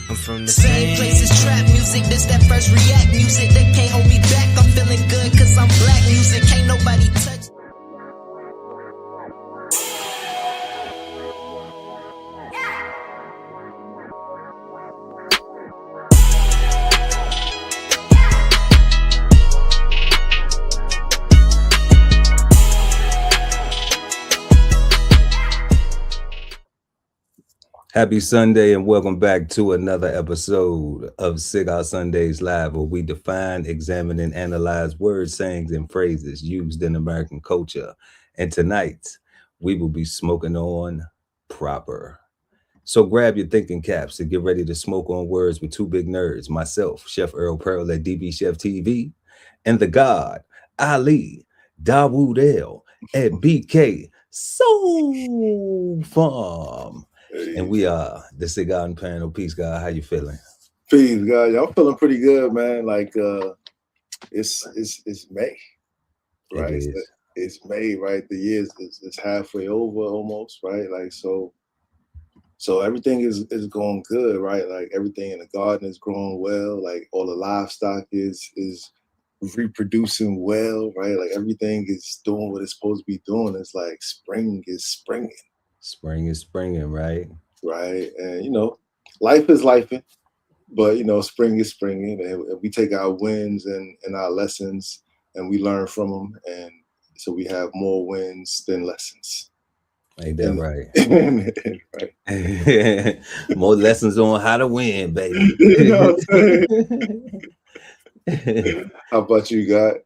I'm from the Same place as trap music, this that first react music. They can't hold me back, I'm feeling good cause I'm black music. Can't nobody touch. Happy Sunday and welcome back to another episode of Cigar Sundays Live, where we define, examine, and analyze words, sayings, and phrases used in American culture. And tonight, we will be smoking on proper. So grab your thinking caps and get ready to smoke on words with two big nerds, myself, Chef Earl Pearl at DBCHEFTV, and the God, Ali Dawood at BK Soul Farm. And we are the Cigarden Panel. Peace, God. How you feeling? Peace, God. Y'all feeling pretty good, man. Like it's May, right? It's May, right? The year is halfway over almost, right? Like so everything is going good, right? Like everything in the garden is growing well. Like all the livestock is reproducing well, right? Like everything is doing what it's supposed to be doing. It's like spring is springing. Spring is springing, right? Right. And, you know, life is lifing, but, you know, spring is springing. And we take our wins and our lessons and we learn from them. And so we have more wins than lessons. Ain't that right? Right. More lessons on how to win, baby. You know what I'm saying? How about you, God?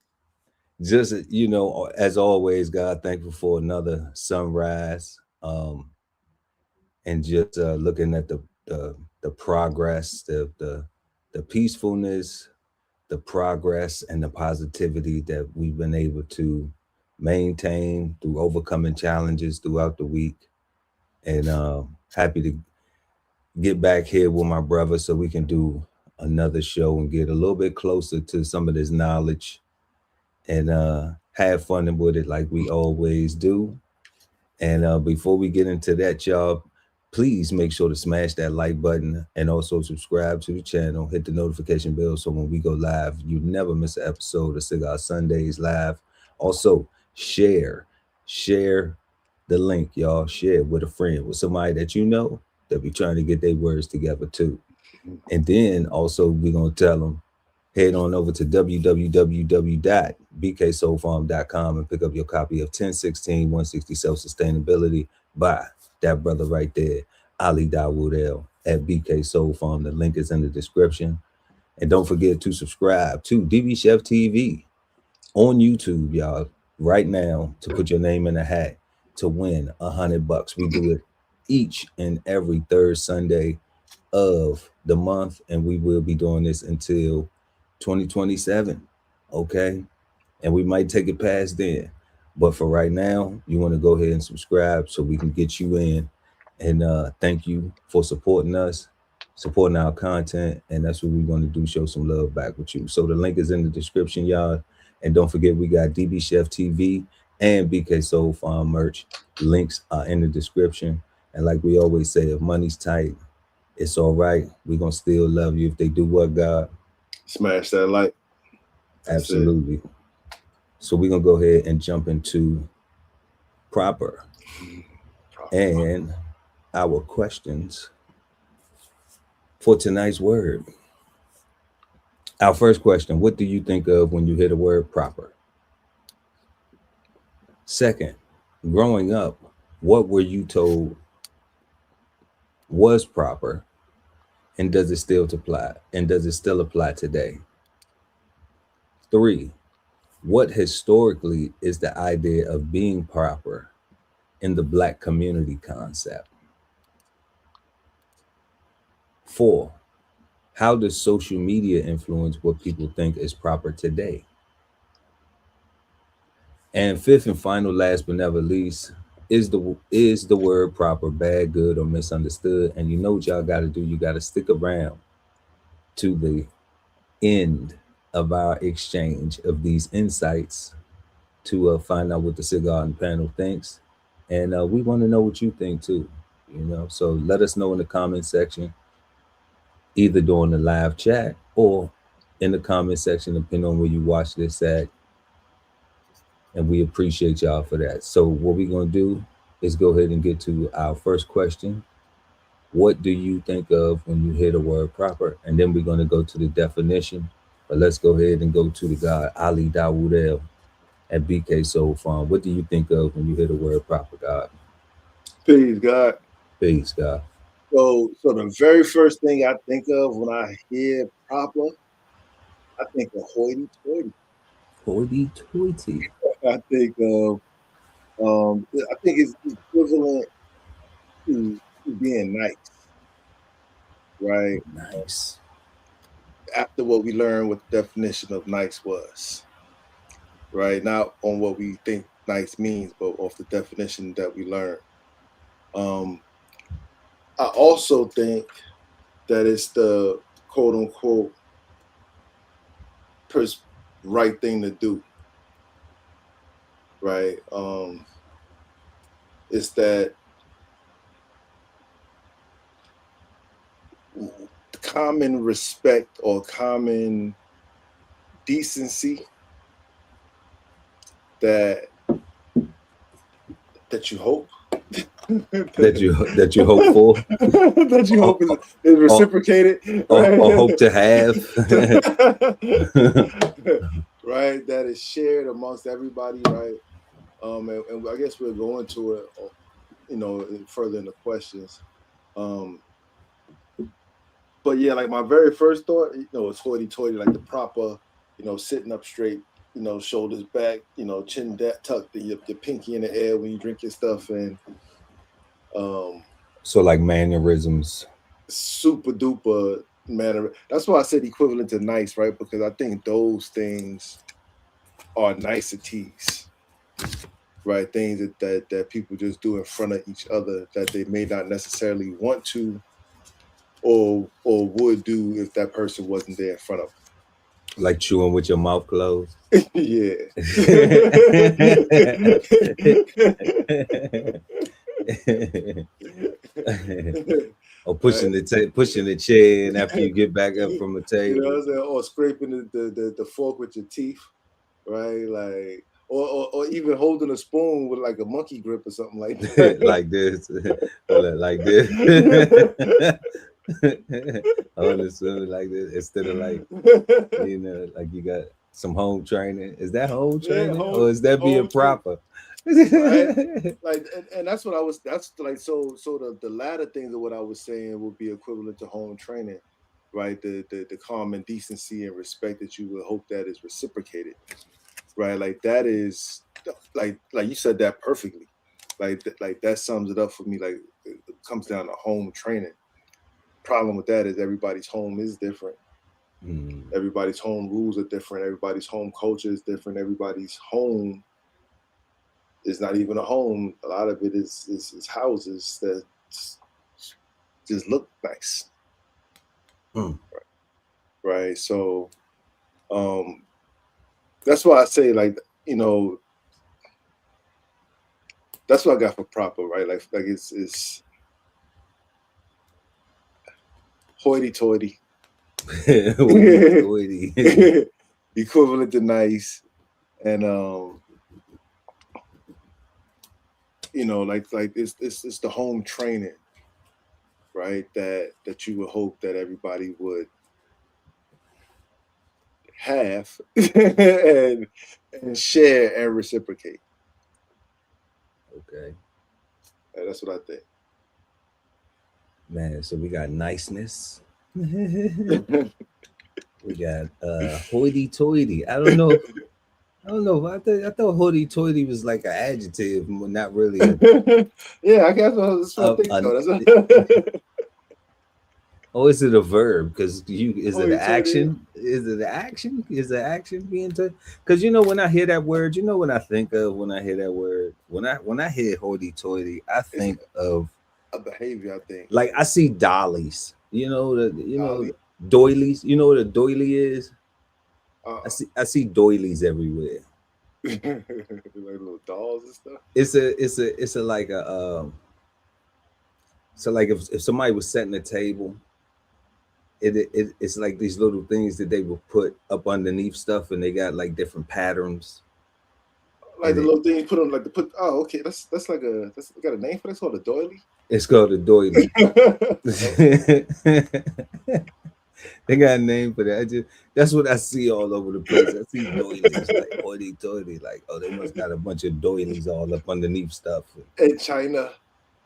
Just, you know, as always, God, thankful for another sunrise. And just looking at the progress, the peacefulness, the progress, and the positivity that we've been able to maintain through overcoming challenges throughout the week. And happy to get back here with my brother so we can do another show and get a little bit closer to some of this knowledge and have fun with it like we always do. And before we get into that, y'all, please make sure to smash that like button and also subscribe to the channel. Hit the notification bell so when we go live, you never miss an episode of Cigar Sundays Live. Also, share the link, y'all. Share with a friend, with somebody that you know that be trying to get their words together too. And then also we're going to tell them, head on over to www.bksoulfarm.com and pick up your copy of 1016 160 Self-Sustainability by that brother right there, Ali Dawood at BK Soul Farm. The link is in the description. And don't forget to subscribe to DBCHEFTV on YouTube, y'all, right now, to put your name in a hat to win $100. We do it each and every third Sunday of the month, and we will be doing this until 2027, okay? And we might take it past then. But for right now, you want to go ahead and subscribe so we can get you in. And thank you for supporting us, supporting our content. And that's what we're going to do, show some love back with you. So the link is in the description, y'all. And don't forget, we got DB Chef TV and BK Soul Farm merch. Links are in the description. And like we always say, if money's tight, it's all right. We're going to still love you if they do what, God? Smash that like. Absolutely. So we're going to go ahead and jump into proper and our questions for tonight's word. Our first question, what do you think of when you hear the word proper? Second, growing up, what were you told was proper, and does it still apply? And does it still apply today? 3, what historically is the idea of being proper in the Black community concept? 4, how does social media influence what people think is proper today? And 5th and final, last but never least, is the word proper bad, good, or misunderstood? And you know what y'all got to do. You got to stick around to the end of our exchange of these insights to find out what the Cigarden Panel thinks. And we want to know what you think too, you know. So let us know in the comment section. either during the live chat or in the comment section, depending on where you watch this at. And we appreciate y'all for that. So what we're going to do is go ahead and get to our first question. What do you think of when you hear the word proper? And then we're going to go to the definition. But let's go ahead and go to the guy, Ali Dawood at BK Soul Farm. What do you think of when you hear the word proper, God? Peace, God. Peace, God. So the very first thing I think of when I hear proper, I think of hoity-toity. Hoity-toity. I think of, I think it's equivalent to being nice, right? Nice. After what we learned, what the definition of nice was, right? Not on what we think nice means, but off the definition that we learned. I also think that it's the quote unquote right thing to do, right? It's that common respect or common decency that you hope that you hope for, that you hope is reciprocated, or hope to have, right? That is shared amongst everybody, right? And I guess we'll go into it, further in the questions. But yeah, like my very first thought, it's hoity-toity, like the proper, sitting up straight, shoulders back, chin tucked, your pinky in the air when you drink your stuff, and so like mannerisms, super duper manner. That's why I said equivalent to nice, right? Because I think those things are niceties, right? Things that people just do in front of each other that they may not necessarily want to or would do if that person wasn't there in front of them. Like chewing with your mouth closed. Yeah. Or pushing the chair in after you get back up from the table. You know what I'm saying? Or scraping the fork with your teeth, right? Like, or even holding a spoon with like a monkey grip or something like that. Like this. Like this. Holding the spoon like this instead of like, like you got some home training. Is that home training? Or is that being proper? Right? Like, and that's what that's like, so the latter things of what I was saying would be equivalent to home training, right? The common decency and respect that you would hope that is reciprocated, right? Like that is like you said that perfectly, like that sums it up for me. Like it comes down to home training. Problem with that is everybody's home is different. Everybody's home rules are different. Everybody's home culture is different. Everybody's home is not even a home. A lot of it is houses that just look nice. Right. So that's why I say, like, that's what I got for proper, right? Like it's hoity-toity. Equivalent to nice. And like it's the home training, right? That you would hope that everybody would have and share and reciprocate. Okay. And that's what I think. Man, so we got niceness. We got hoity-toity. I don't know. I thought hoity-toity was like an adjective, not really. Yeah, I guess that's what I think so. Or is it a verb? Because is it an action? Is it an action? Is the action being taken? Because when I hear that word, what I think of when I hear that word. When I hear hoity-toity, I think of a behavior. I think like I see dollies. Doilies. You know what a doily is? I see doilies everywhere. Like little dolls and stuff. It's a like a so like if somebody was setting a table it's like these little things that they will put up underneath stuff, and they got like different patterns. Like the little thing you put on, like the put. Oh, okay, that's like that's got a name for that. It's called a doily. It's called a doily. They got a name for that. That's what I see all over the place. I see doilies, like hoity toity, like, oh, they must got a bunch of doilies all up underneath stuff. And China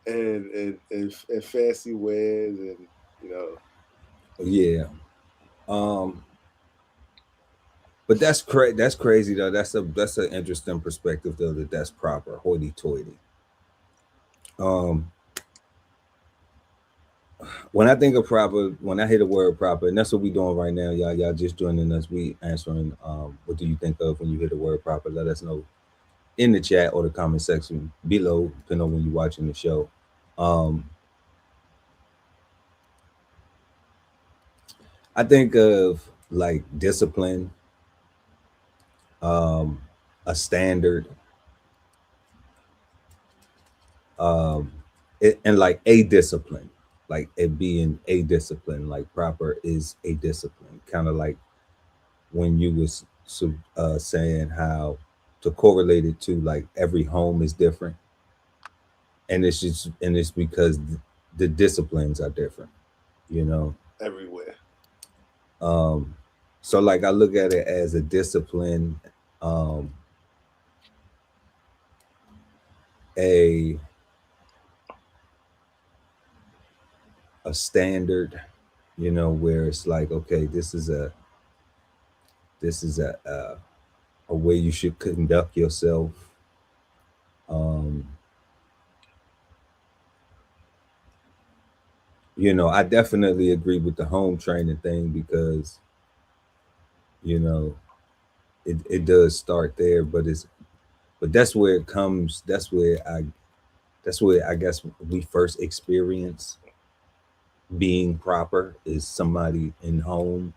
and fancy wares, and you know. Yeah. But that's crazy though. That's an interesting perspective though, that's proper, hoity toity. When I think of proper, when I hear the word proper, and that's what we doing right now, y'all just joining us. We answering what do you think of when you hear the word proper? Let us know in the chat or the comment section below, depending on when you're watching the show. I think of like discipline, a standard, and like a discipline. Like it being a discipline, like proper is a discipline. Kind of like when you was saying how to correlate it to like every home is different, and it's because the disciplines are different, you know, everywhere. So like I look at it as a discipline, a standard, you know, where it's like, okay, this is a way you should conduct yourself. You know, I definitely agree with the home training thing because, you know, it does start there, but that's where it comes. That's where I guess we first experience being proper is somebody in home,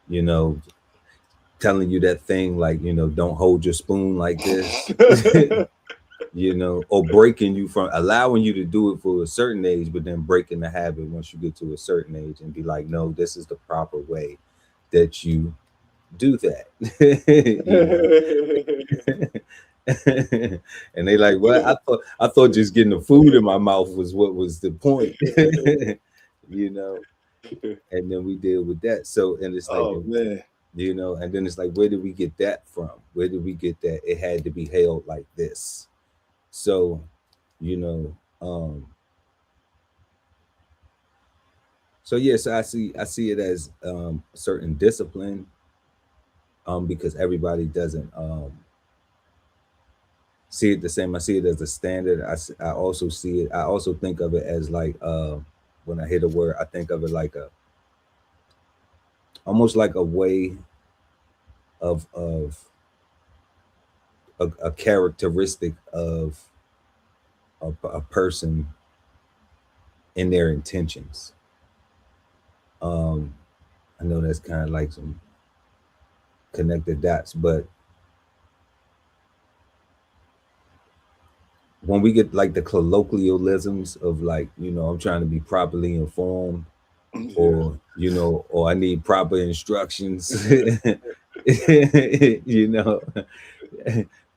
you know, telling you that thing like, you know, don't hold your spoon like this, you know, or breaking you from allowing you to do it for a certain age, but then breaking the habit once you get to a certain age and be like, no, this is the proper way that you do that. And they like, well, I thought just getting the food in my mouth was what was the point. You know, and then we deal with that. So, and it's like, oh man, you know, and then it's like, where did we get that from? Where did we get that? It had to be held like this. So, you know, so yes, I see it as a certain discipline, because everybody doesn't see it the same. I see it as a standard. I also see it. I also think of it as like when I hear the word, I think of it like almost like a way of a characteristic of a person in their intentions. I know that's kind of like some connected dots, but when we get like the colloquialisms of like, you know, I'm trying to be properly informed, or, you know, or I need proper instructions, you know,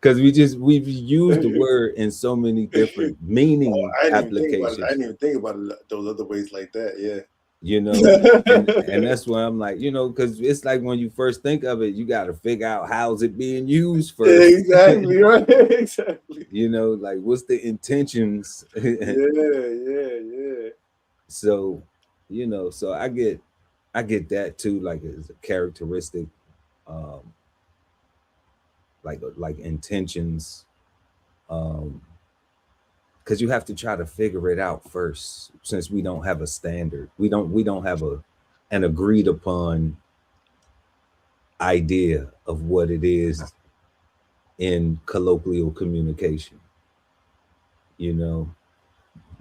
because we've used the word in so many different meaning applications. I didn't even think about it those other ways like that. Yeah. You know, and that's why I'm like, you know, because it's like when you first think of it, you got to figure out how's it being used first. Exactly, right. Exactly. You know, like what's the intentions? Yeah. So, you know, so I get that too, like as a characteristic, like intentions, because you have to try to figure it out first, since we don't have a standard. We don't have an agreed upon idea of what it is in colloquial communication, you know,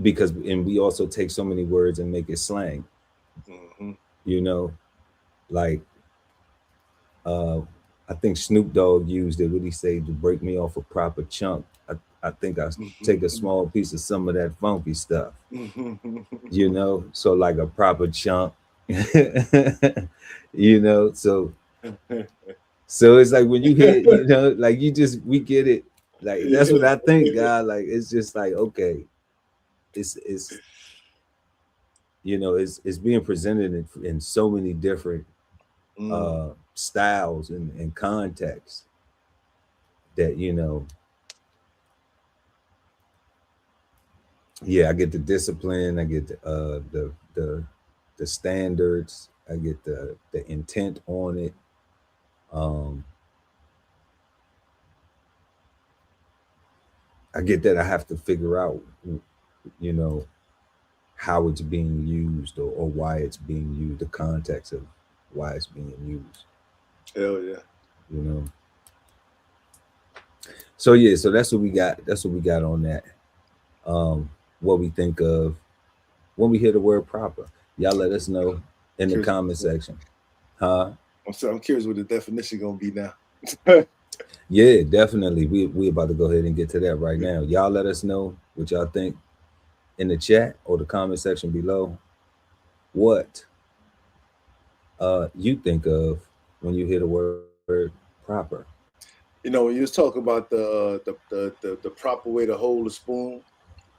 because, and we also take so many words and make it slang. You know, like I think Snoop Dogg used it. What he say? To break me off a proper chunk, I think I take a small piece of some of that funky stuff. You know, so like a proper chunk, You know, so it's like when you hit, you know, like we get it. Like that's what I think, God. Like it's just like, okay, it's you know, it's being presented in so many different styles and contexts that, you know, yeah, I get the discipline, I get the standards, I get the intent on it. Um, I get that I have to figure out, you know, how it's being used or why it's being used, the context of why it's being used. Hell yeah. You know. So yeah, so that's what we got. That's what we got on that. What we think of when we hear the word proper. Y'all let us know in the comment section. Huh? I'm curious what the definition gonna be now. Yeah, definitely. We about to go ahead and get to that right now. Y'all let us know what y'all think in the chat or the comment section below. What you think of when you hear the word proper? You know, when you was talking about the proper way to hold a spoon,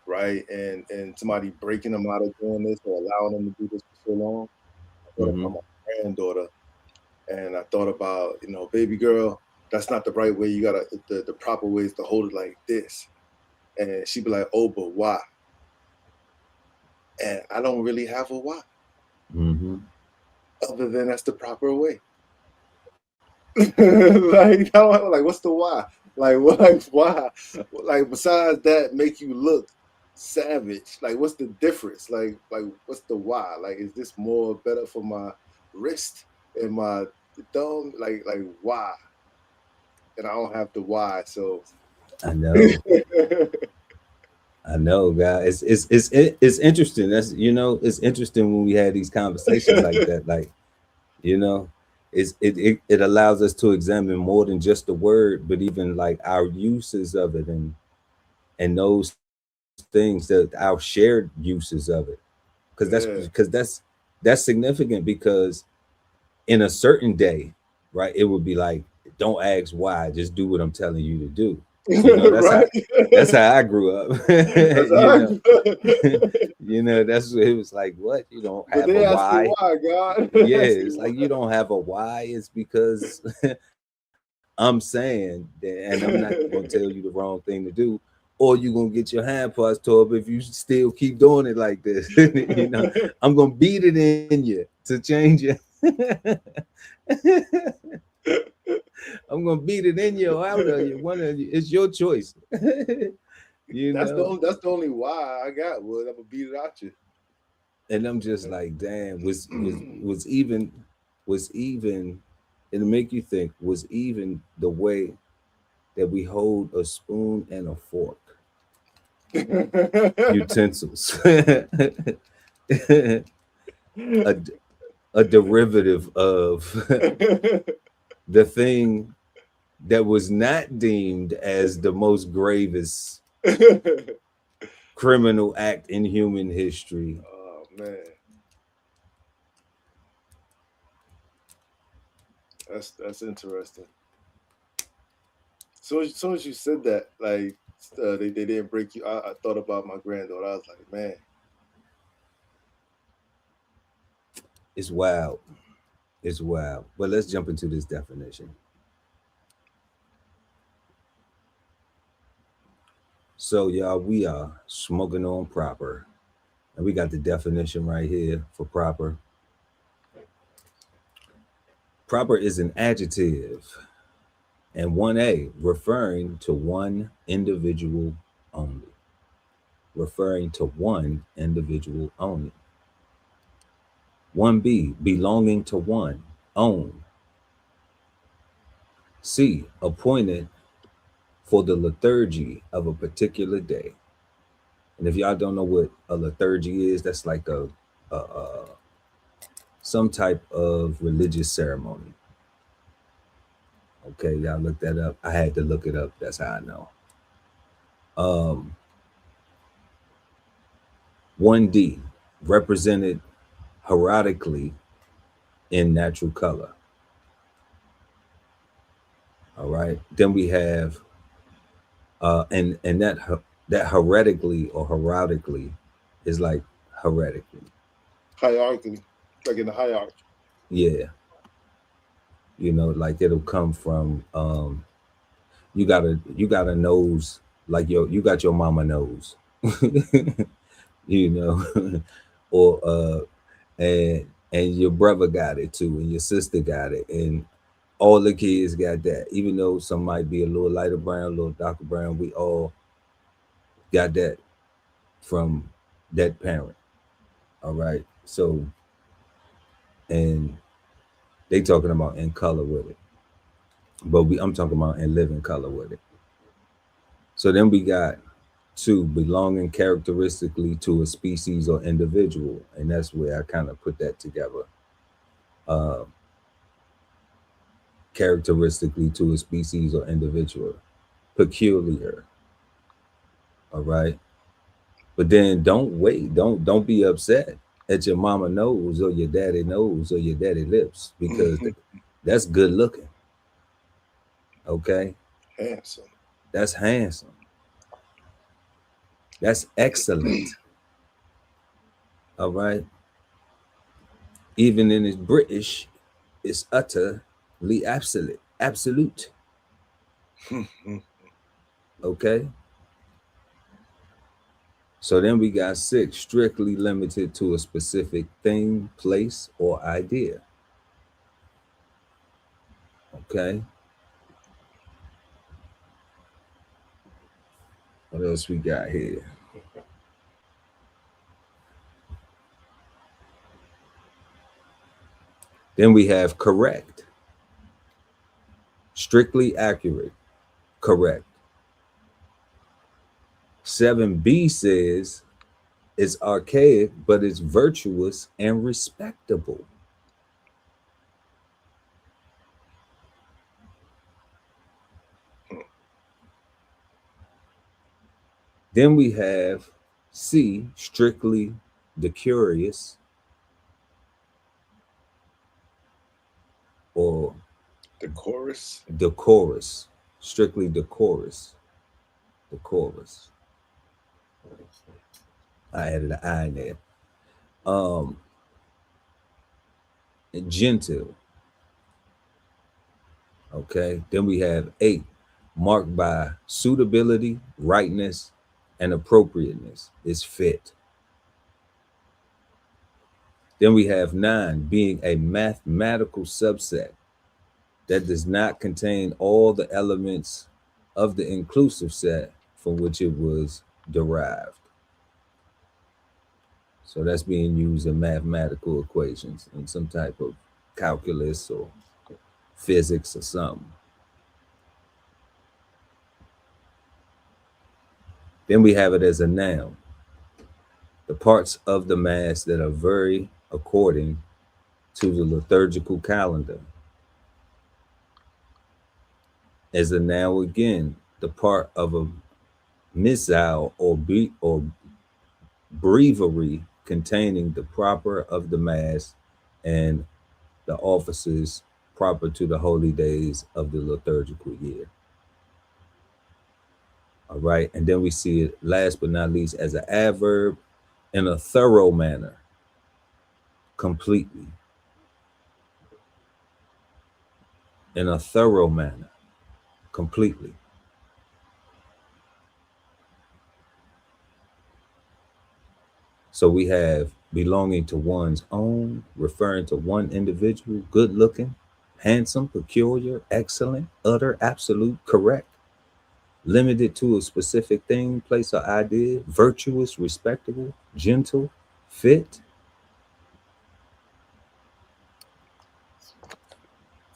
right? And somebody breaking them out of doing this or allowing them to do this for so long. I thought about my granddaughter, and I thought about, you know, baby girl, that's not the right way. You gotta the proper way is to hold it like this. And she'd be like, oh, but why? And I don't really have a why. Other than that's the proper way. Like, what's the why? Like, what? Like, why? Like, besides that, make you look savage. Like, what's the difference? Like, what's the why? Like, is this more better for my wrist and my thumb? Like, why? And I don't have the why. So I know. I know, guys. It's interesting. That's, you know, it's interesting when we had these conversations like that. Like, you know, it allows us to examine more than just the word, but even like our uses of it and those things, that our shared uses of it. That's significant, because in a certain day, right, it would be like, don't ask why, just do what I'm telling you to do. You know, that's how I grew up. You know, you know, that's what it was like. What, you don't have a why? Why, God? Yeah, it's like you don't have a why. It's because I'm saying that, and I'm not gonna tell you the wrong thing to do, or you're gonna get your hand parts tore up if you still keep doing it like this. You know, I'm gonna beat it in you to change it. I'm gonna beat it in you or out of you. One of you. It's your choice. You know. That's the only why I got was I'm gonna beat it out you. And I'm just like, damn, was even it'll make you think, was even the way that we hold a spoon and a fork, utensils, a derivative of the thing that was not deemed as the most gravest criminal act in human history. Oh man, that's interesting. So as soon as you said that, like they didn't break you, I thought about my granddaughter. I was like, man, it's wild. It's wild. But let's jump into this definition. So, y'all, we are smoking on proper. And we got the definition right here for proper. Proper is an adjective, and 1A, referring to one individual only. Referring to one individual only. 1B, belonging to one, own. C, appointed for the liturgy of a particular day. And if y'all don't know what a liturgy is, that's like a some type of religious ceremony. Okay, y'all look that up. I had to look it up. That's how I know. 1D, represented heroically in natural color. All right. Then we have and that heretically or heroically is like heretically. Hierarchy, like in the hierarchy. Yeah. You know, like it'll come from you got a nose like you got your mama nose. You know, or and your brother got it too, and your sister got it, and all the kids got that. Even though some might be a little lighter brown, a little darker brown, we all got that from that parent. All right. So, and they talking about in color with it, but I'm talking about in living color with it. So then we got two, belonging characteristically to a species or individual, and that's where I kind of put that together. Uh, Characteristically to a species or individual, peculiar. All right. But then don't be upset at your mama nose or your daddy nose or your daddy lips, because that's good looking. Okay. Handsome. That's handsome. That's excellent. All right. Even in its British, it's utterly absolute. Absolute. Okay. So then we got 6, strictly limited to a specific thing, place, or idea. Okay. What else we got here? Then we have correct. Strictly accurate. Correct. 7B says it's archaic, but it's virtuous and respectable. Then we have C, strictly decorous, or decorous, strictly decorous. Decorous. I added an I in there. Gentle. Okay. Then we have 8, marked by suitability, rightness, and appropriateness. Is fit. Then we have 9, being a mathematical subset that does not contain all the elements of the inclusive set from which it was derived. So that's being used in mathematical equations in some type of calculus or physics or something. Then we have it as a noun. The parts of the mass that are vary according to the liturgical calendar. As a noun again, the part of a missal or breviary containing the proper of the mass and the offices proper to the holy days of the liturgical year. All right. And then we see it last but not least as an adverb, in a thorough manner, completely. In a thorough manner, completely. So we have belonging to one's own, referring to one individual, good looking, handsome, peculiar, excellent, utter, absolute, correct, limited to a specific thing, place, or idea, virtuous, respectable, gentle, fit,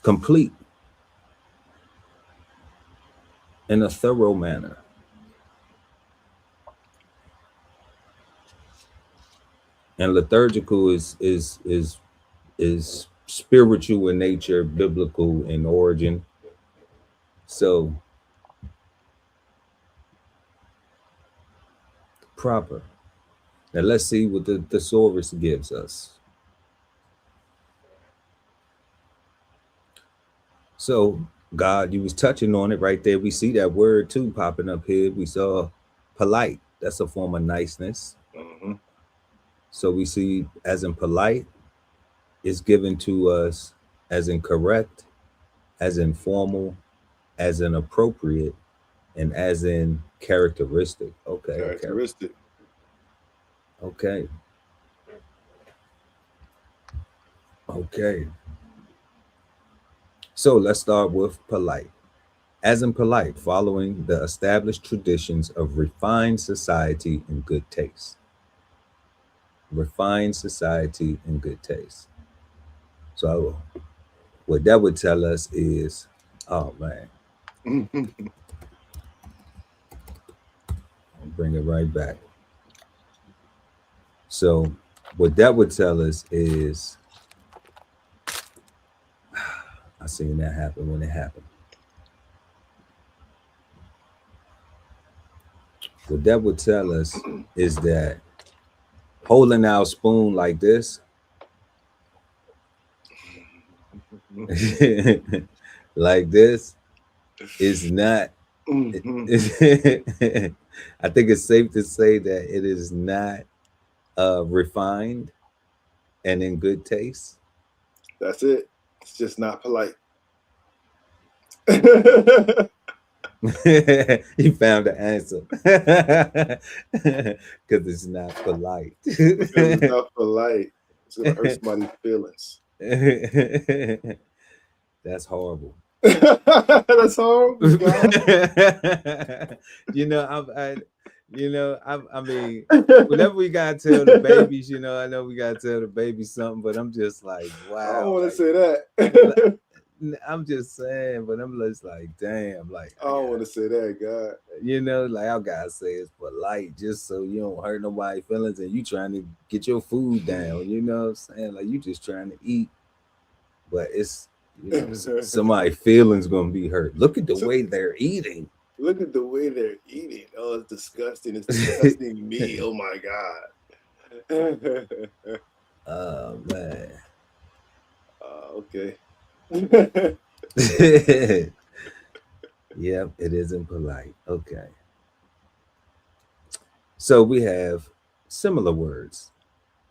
complete, in a thorough manner. And liturgical is spiritual in nature, biblical in origin. So proper. Now let's see what the thesaurus gives us. So God, you was touching on it right there. We see that word too popping up here. We saw polite. That's a form of niceness. Mm-hmm. So we see as in polite is given to us as in correct, as in formal, as in appropriate, and as in characteristic. Okay, Characteristic. okay, okay. So let's start with polite. As in polite, following the established traditions of refined society and good taste. Refined society and good taste. So what that would tell us is, oh man, I'll bring it right back. So what that would tell us is, I seen that happen when it happened. What that would tell us is that holding our spoon like this, like this, is not. I think it's safe to say that it is not refined and in good taste. That's it. It's just not polite. You found the answer. Because it's not polite. Because it's not polite. It's gonna hurt somebody's feelings. That's horrible. That's horrible. I mean, whenever we gotta tell the babies, I know we gotta tell the babies something, but I'm just like, wow. I don't want to say that. I'm just saying, but I'm just like, damn, like I don't want to say that, God. Like I gotta say it's polite just so you don't hurt nobody's feelings and you trying to get your food down, you know what I'm saying? Like you just trying to eat, but it's somebody's feelings gonna be hurt. Look at the way they're eating. Look at the way they're eating. Oh, it's disgusting. It's disgusting me. Oh my God. Oh man. Okay. Yep, it isn't polite. Okay. So we have similar words.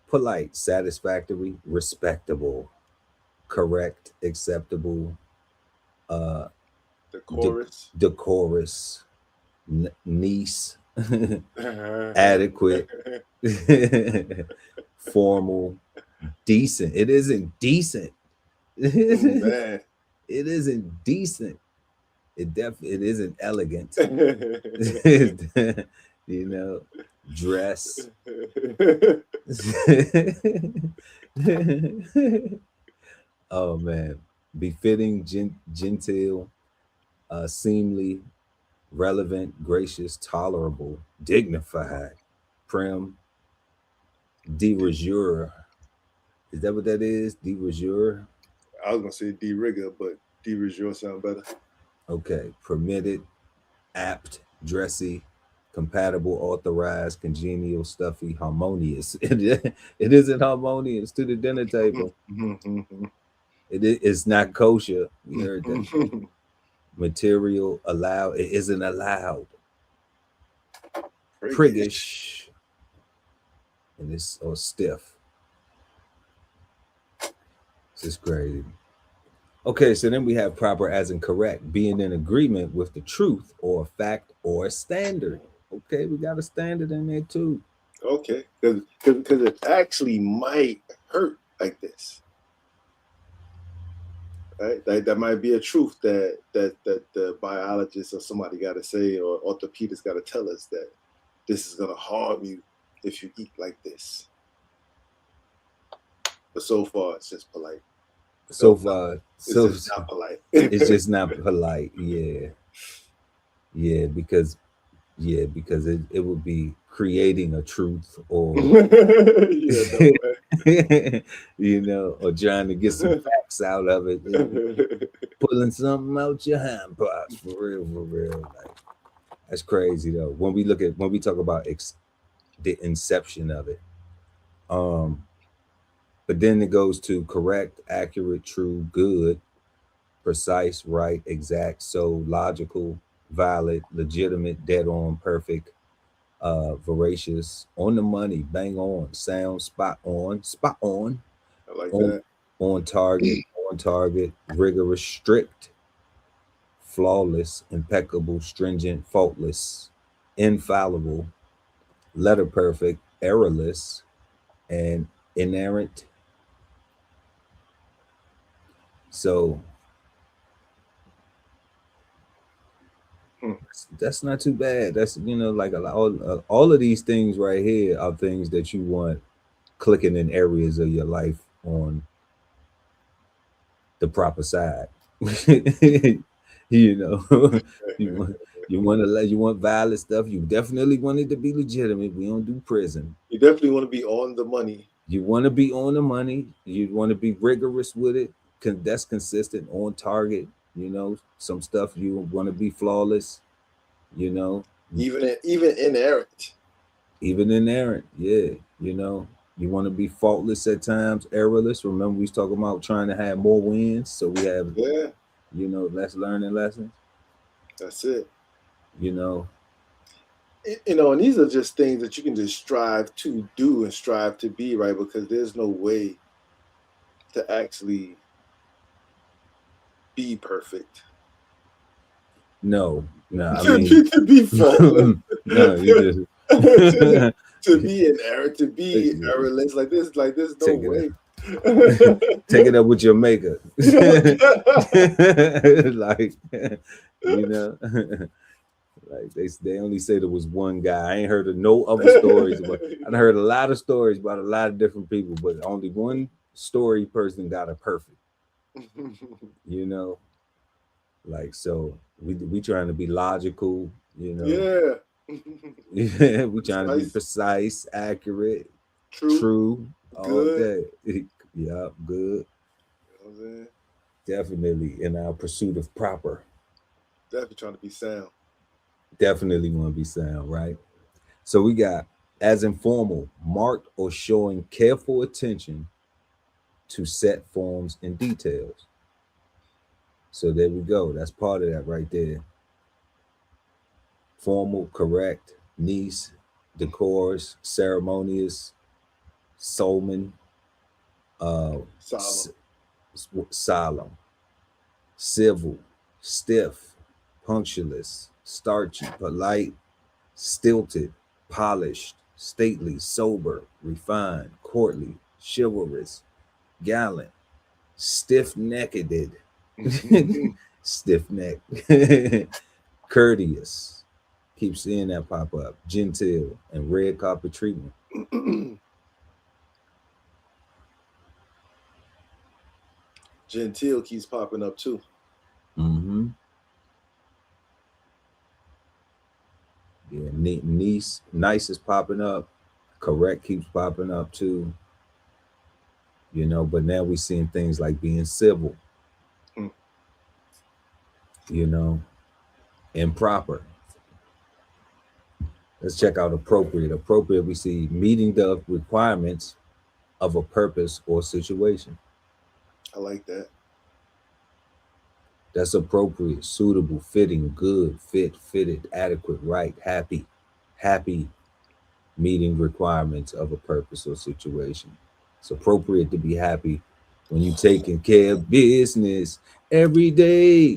Polite, satisfactory, respectable, correct, acceptable, decorous, niece, adequate, formal, decent. It isn't decent. Man. It isn't decent. It isn't elegant. Dress. Oh man, befitting, genteel, seemly, relevant, gracious, tolerable, dignified, prim, de rigueur. Is that what that is? De rigueur? I was gonna say de rigueur, but de rigueur sound better. Okay, permitted, apt, dressy, compatible, authorized, congenial, stuffy, harmonious. It isn't harmonious to the dinner table. It's not kosher. You heard that. Material, allowed. It isn't allowed. Priggish. And it's so stiff. This is crazy. Okay, so then we have proper as in correct, being in agreement with the truth or fact or standard. Okay, we got a standard in there too. Okay, because it actually might hurt like this. Right? That might be a truth that the biologist or somebody got to say, or orthopedist got to tell us that this is going to harm you if you eat like this. But so far, it's just polite. So far, it's just not polite. It's just not polite. Yeah, because it would be creating a truth or or trying to get some facts out of it, pulling something out your hand parts for real. Like, that's crazy though. When we talk about the inception of it, but then it goes to correct, accurate, true, good, precise, right, exact, so logical, valid, legitimate, dead on, perfect, veracious, on the money, bang on, sound, spot on, I like on, that. on target, rigorous, strict, flawless, impeccable, stringent, faultless, infallible, letter perfect, errorless, and inerrant. So Hmm. that's not too bad. That's, like all of these things right here are things that you want clicking in areas of your life on the proper side. you know, you want you want violent stuff. You definitely want it to be legitimate. We don't do prison. You definitely want to be on the money. You want to be on the money. You want to be rigorous with it. That's consistent, on target. Some stuff you want to be flawless. You know, Even inerrant. even inerrant. Yeah, you want to be faultless at times, errorless. Remember, we was talking about trying to have more wins, so we have less learning lessons. That's it. You know, And these are just things that you can just strive to do and strive to be, right? Because there's no way to actually be perfect. no. I to, mean, to be faultless. no, you to, just to be an error, to be errorless, like there's no take way. Take it up with your maker. Like, like they only say there was one guy. I ain't heard of no other stories about. I heard a lot of stories about a lot of different people, but only one story person got it perfect. Like, so we trying to be logical. Yeah. Yeah, we trying to be precise, accurate, true, all good. day. Yeah, good. Definitely in our pursuit of proper. Definitely trying to be sound. Definitely want to be sound, right? So we got as informal, marked or showing careful attention to set forms and details. So there we go. That's part of that right there. Formal, correct, nice, decorous, ceremonious, solemn, solemn, civil, stiff, punctilious, starchy, polite, stilted, polished, stately, sober, refined, courtly, chivalrous, gallant, stiff-necked, stiff-necked, courteous. Keep seeing that pop up. Genteel and red carpet treatment. Genteel keeps popping up too. Mm-hmm. Yeah, nice is popping up. Correct keeps popping up too. But now we're seeing things like being civil. Improper. Let's check out appropriate. Appropriate, we see meeting the requirements of a purpose or situation. I like that. That's appropriate, suitable, fitting, good, fitted, adequate, right, happy, meeting requirements of a purpose or situation. It's appropriate to be happy when you're taking care of business every day.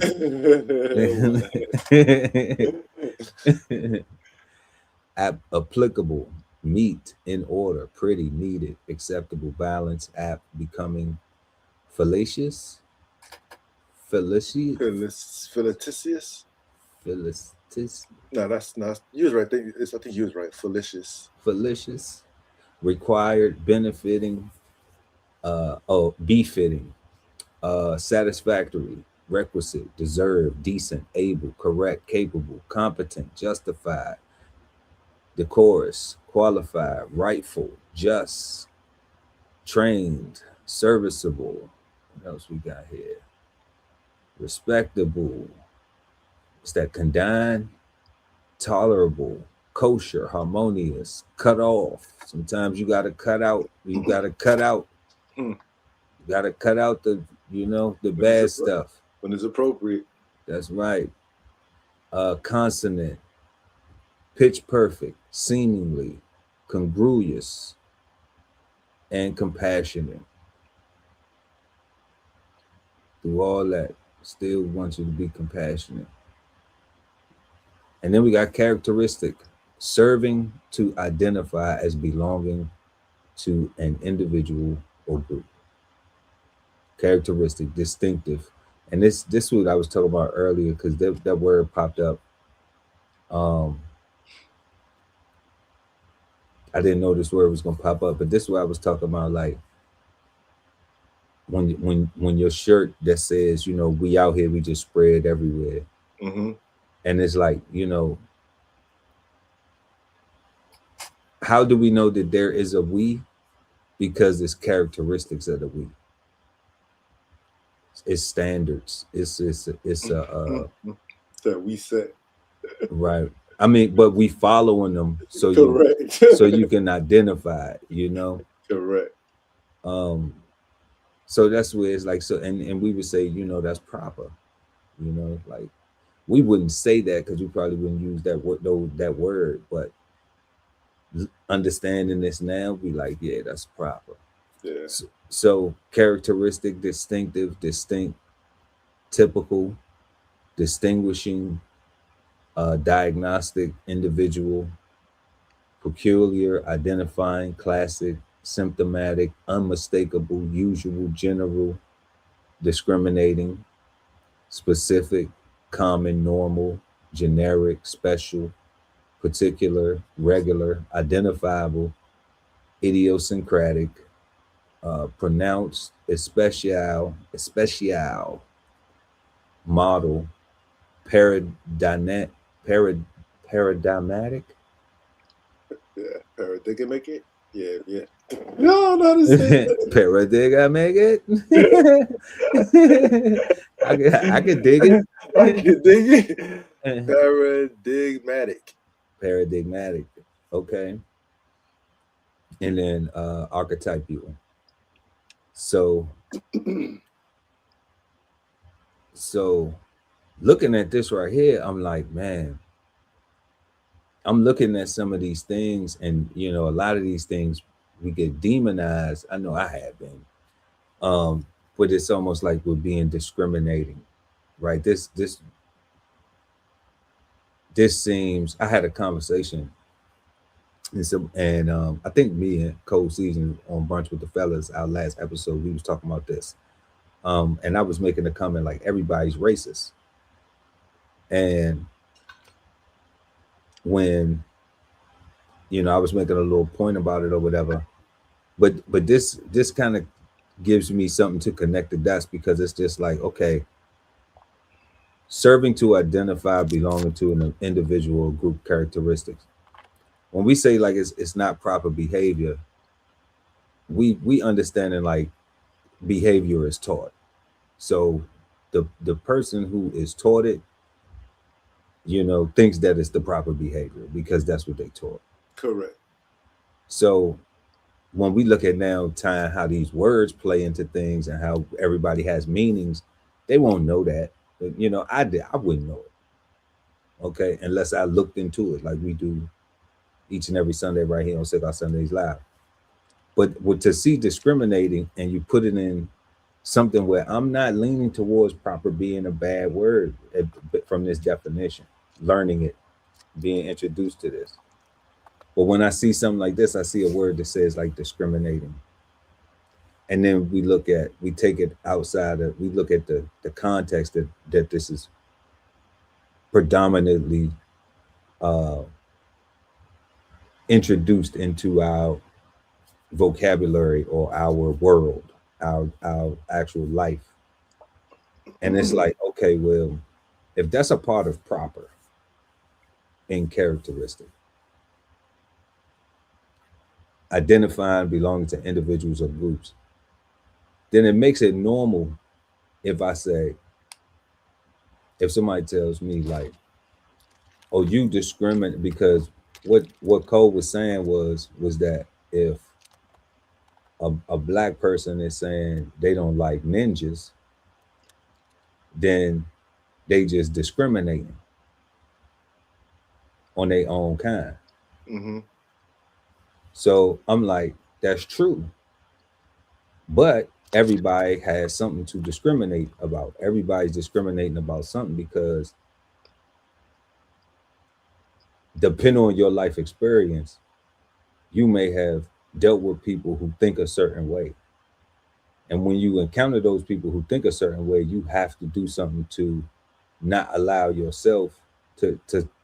Applicable, meet, in order, pretty, needed, acceptable, balance, apt, becoming, fallacious, Felicitous. No, that's not. You was right. I think you was right. Fallacious, required, benefiting, befitting, satisfactory, requisite, deserve, decent, able, correct, capable, competent, justified, decorous, qualified, rightful, just, trained, serviceable. What else we got here? Respectable. It's that condign, tolerable, kosher, harmonious, cut off. Sometimes you gotta cut out. You gotta cut out. You gotta cut out the bad stuff. when it's appropriate. That's right. Consonant, pitch perfect, seemingly, congruous, and compassionate. Through all that, still want you to be compassionate. And then we got characteristic, serving to identify as belonging to an individual or group. Characteristic, distinctive. And this is what I was talking about earlier, because that word popped up. I didn't know this word was gonna pop up, but this is what I was talking about. Like when your shirt that says, you know, we out here, we just spread everywhere. Mm-hmm. And it's like, you know, how do we know that there is a we? Because it's characteristics of the we. It's standards. It's that we set. Right. I mean, but we following them so Correct. so you can identify it, you know. Correct. So that's where it's like, so and we would say, you know, that's proper, you know, like we wouldn't say that because we probably wouldn't use that word, but understanding this now, we like, yeah, that's proper. Yeah. So characteristic, distinctive, distinct, typical, distinguishing, diagnostic, individual, peculiar, identifying, classic, symptomatic, unmistakable, usual, general, discriminating, specific, common, normal, generic, special, particular, regular, identifiable, idiosyncratic, pronounced, especial, model, paradigmatic. Yeah, paradigmatic. Yeah. No, not the same. Paradigmatic. I could dig it. I can dig it. Paradigmatic. Paradigmatic. Okay. And then archetypal. So looking at this right here, I'm like, man, I'm looking at some of these things, and you know, a lot of these things we get demonized. I know I have been. But it's almost like we're being discriminating, right? This seems, I had a conversation, and I think me and Cold Season on Brunch with the Fellas, our last episode, we was talking about this. And I was making a comment like everybody's racist. And when, you know, I was making a little point about it or whatever, but this kind of gives me something to connect the dots, because it's just like, okay, serving to identify belonging to an individual or group characteristics. When we say like it's not proper behavior, we understanding like behavior is taught. So the person who is taught it, you know, thinks that it's the proper behavior because that's what they taught. Correct. So when we look at now time how these words play into things and how everybody has meanings, they won't know that. But, you know, I wouldn't know it. Okay, unless I looked into it like we do each and every Sunday right here on Cigar Sundays Live. But to see discriminating and you put it in something where I'm not leaning towards proper being a bad word from this definition, learning it, being introduced to this. But when I see something like this, I see a word that says like discriminating. And then we take it outside of, we look at the context that this is predominantly introduced into our vocabulary or our world, our actual life. And it's like, okay, well, if that's a part of proper in characteristic, identifying belonging to individuals or groups, then it makes it normal if I say, if somebody tells me like, oh, you discriminate, because what Cole was saying was that if a black person is saying they don't like ninjas, then they just discriminating on their own kind. Mm-hmm. So I'm like, that's true. But everybody has something to discriminate about. Everybody's discriminating about something because depending on your life experience, you may have dealt with people who think a certain way. And when you encounter those people who think a certain way, you have to do something to not allow yourself to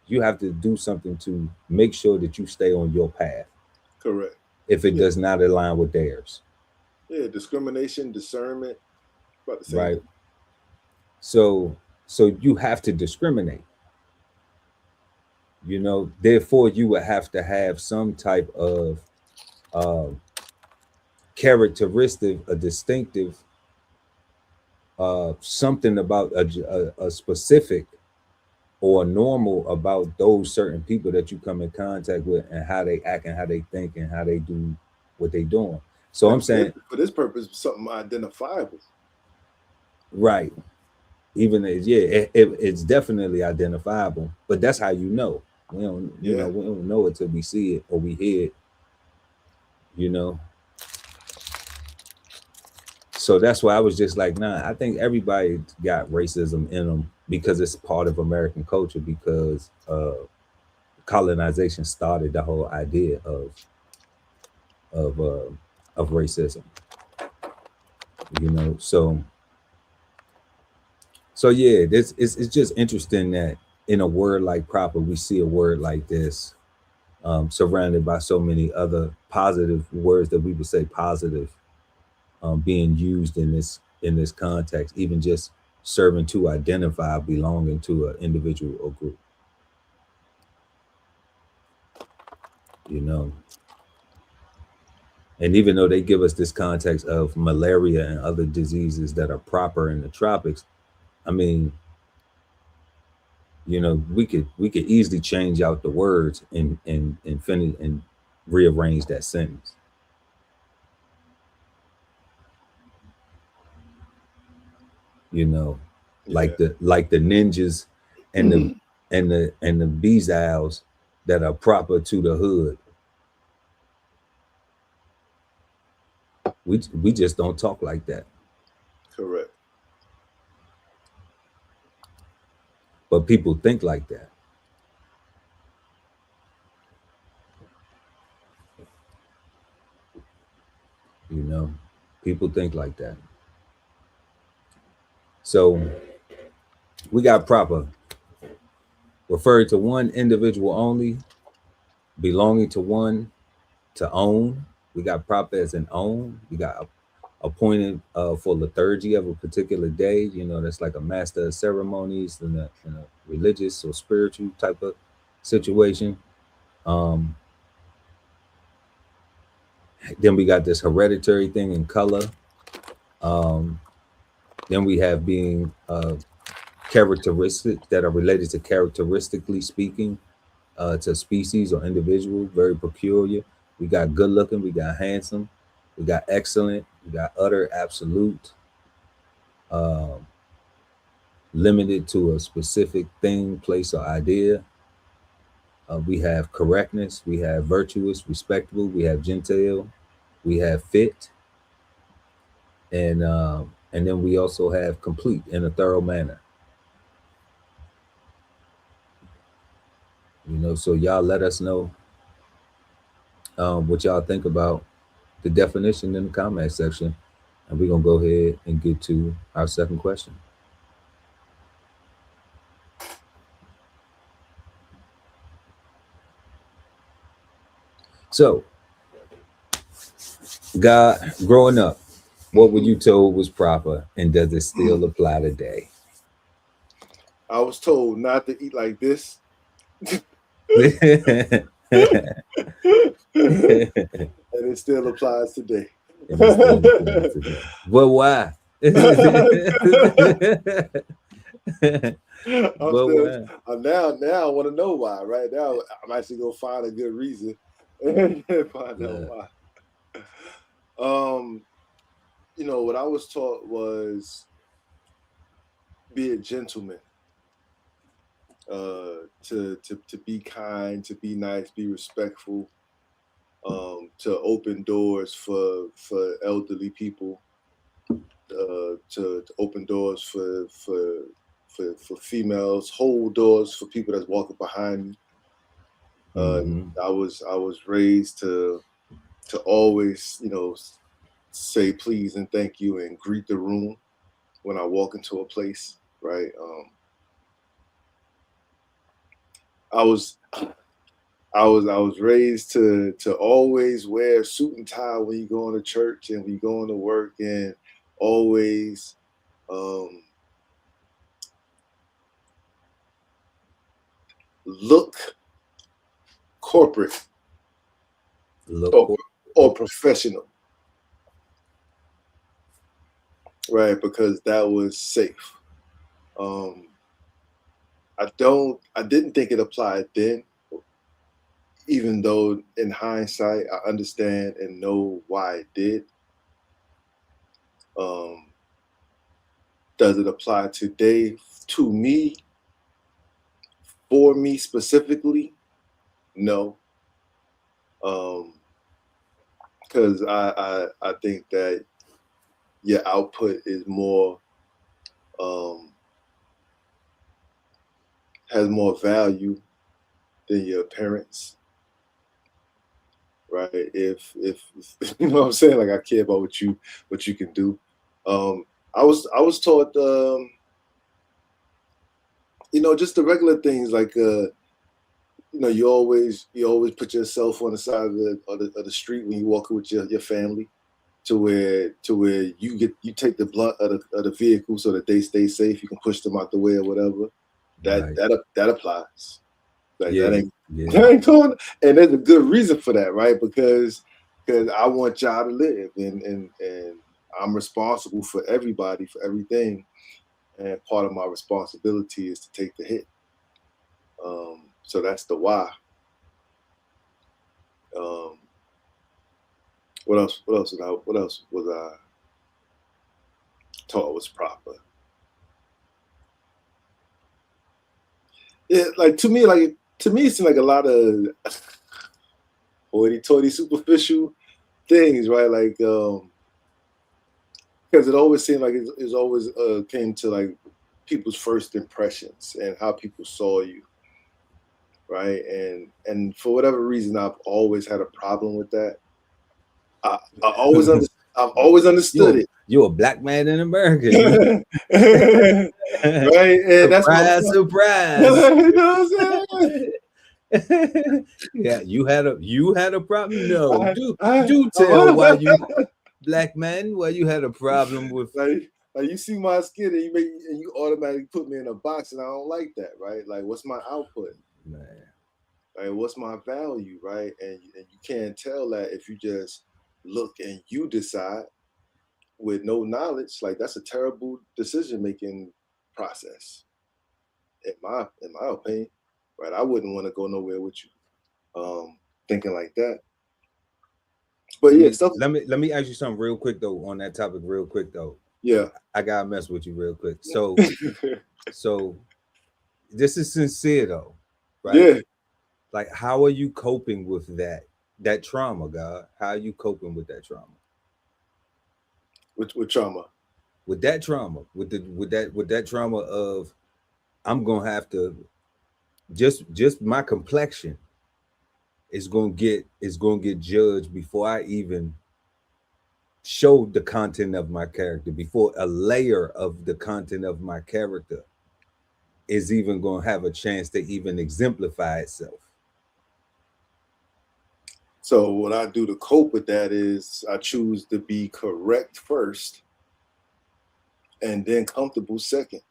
you have to do something to make sure that you stay on your path. Correct. If it Yeah. does not align with theirs. Yeah, discrimination, discernment, about the same Right. thing. So you have to discriminate. You know, therefore you would have to have some type of characteristic, a distinctive something about a specific or normal about those certain people that you come in contact with and how they act and how they think and how they do what they doing. So I'm saying for this purpose, something identifiable. Right. Even as it's definitely identifiable, but that's how you know. We don't, we don't know it till we see it or we hear it, you know. So that's why I was just like, nah, I think everybody got racism in them because it's part of American culture, because colonization started the whole idea of racism, you know. So yeah, it's just interesting that in a word like proper, we see a word like this surrounded by so many other positive words that we would say positive being used in this context, even just serving to identify belonging to an individual or group, you know. And even though they give us this context of malaria and other diseases that are proper in the tropics, I mean, you know, we could easily change out the words and finish and rearrange that sentence. You know, like the ninjas and the bees owls that are proper to the hood. We just don't talk like that. Correct. But people think like that. You know, people think like that. So we got proper referred to one individual only, belonging to one, to own. We got proper as an own. We got appointed for liturgy of a particular day. You know, that's like a master of ceremonies in a religious or spiritual type of situation. Then we got this hereditary thing in color. Then we have being characteristics that are related to characteristically speaking to species or individual, very peculiar. We got good looking, we got handsome, we got excellent, we got utter, absolute, limited to a specific thing, place, or idea. We have correctness, we have virtuous, respectable, we have genteel, we have fit, and then we also have complete in a thorough manner. You know, so y'all let us know what y'all think about the definition in the comment section, and we're gonna go ahead and get to our second question. So, God, growing up, what were you told was proper, and does it still apply today? I was told not to eat like this. And it still applies today. Well, why? Now I want to know why. Right now, I'm actually gonna find a good reason and find out why. You know, what I was taught was be a gentleman, to be kind, to be nice, be respectful, to open doors for elderly people, to open doors for females, hold doors for people that's walking behind me. I was raised to always, say please and thank you and greet the room when I walk into a place, right? I was raised to always wear a suit and tie when you go to church and when you go to work, and always look corporate, or professional, right? Because that was safe. I didn't think it applied then, even though in hindsight I understand and know why it did. Does it apply today to me, for me specifically? No. Because I think that your output is more, has more value than your appearance, right? If you know what I'm saying, like I care about what you can do. I was taught, just the regular things like, you always put yourself on the side of the street when you walk with your family, to where you take the blunt of the vehicle so that they stay safe. You can push them out the way or whatever. That applies. Like that ain't going. And there's a good reason for that, right? Because I want y'all to live, and I'm responsible for everybody, for everything, and part of my responsibility is to take the hit. So that's the why. What else was I taught was proper? Yeah, like to me, it seemed like a lot of hoity-toity, superficial things, right? Like, because it always seemed like it's always came to like people's first impressions and how people saw you, right? And for whatever reason, I've always had a problem with that. I've always understood it. You're a black man in America, right? And surprise. You know what I'm saying? Yeah, you had a problem. No, do tell why you, black man, why you had a problem with. Like you see my skin and you automatically put me in a box, and I don't like that, right? Like, what's my output? Man. Right? What's my value, right? And you can't tell that if you just look and you decide with no knowledge. Like, that's a terrible decision-making process, in my opinion, right? I wouldn't want to go nowhere with you thinking like that. But let me ask you something real quick though, on that topic real quick though. Yeah. I gotta mess with you real quick. So so this is sincere though, right? Yeah. Like, how are you coping with that trauma, God? How are you coping with that trauma? With trauma? With that trauma, with that trauma of, I'm gonna have to just my complexion is gonna get judged before I even show the content of my character, before a layer of the content of my character is even gonna have a chance to even exemplify itself. So what I do to cope with that is I choose to be correct first and then comfortable second.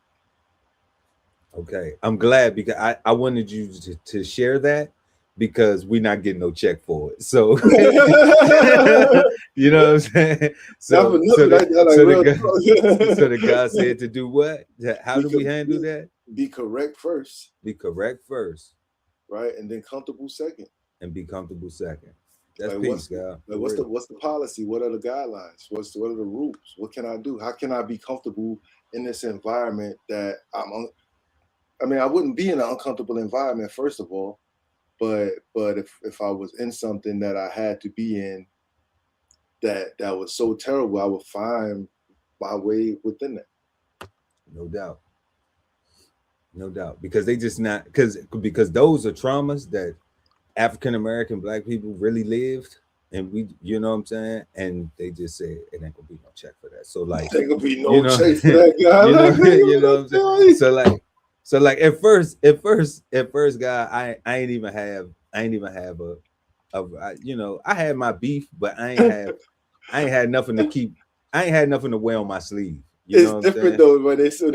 Okay, I'm glad, because I wanted you to share that, because we're not getting no check for it. So you know what I'm saying? So the God said to do what? How do we handle that? Be correct first. Be correct first. Right, and then comfortable second. And be comfortable second. That's Like peace, guy. what's the policy? What are the guidelines? What are the rules? What can I do? How can I be comfortable in this environment that I mean, I wouldn't be in an uncomfortable environment, first of all, but if I was in something that I had to be in that was so terrible, I would find my way within that. No doubt. No doubt. Because they just not because those are traumas that African American Black people really lived. And we, you know what I'm saying? And they just said it ain't gonna be no check for that. So like, There ain't gonna be no you know, check for that guy. you know what I'm saying? So like at first, guy, I ain't even have you know, I had my beef, but I ain't had nothing to keep. I ain't had nothing to wear on my sleeve. You know what I'm different saying? though when they say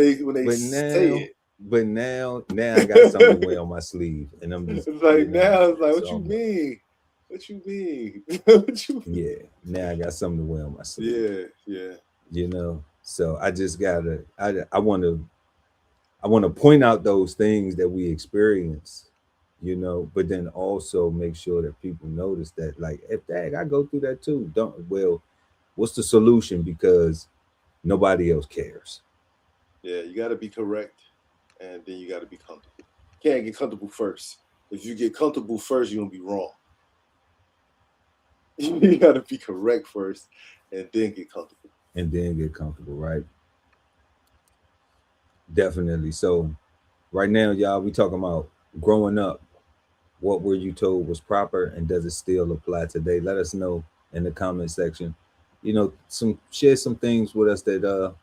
it. But now I got something to wear on my sleeve, and I'm just it's like, you know, now it's like, so what you mean? What you mean? What you mean? Yeah, now I got something to wear on my sleeve. Yeah. You know, so I just gotta. I want to point out those things that we experience. You know, but then also make sure that people notice that, like, if dang, I go through that too. What's the solution? Because nobody else cares. Yeah, you got to be correct, and then you got to be comfortable. You can't get comfortable first. If you get comfortable first, you're gonna be wrong. You got to be correct first, and then get comfortable. Right? Definitely. So, right now, y'all, we talking about growing up. What were you told was proper, and does it still apply today? Let us know in the comment section. You know, share some things with us that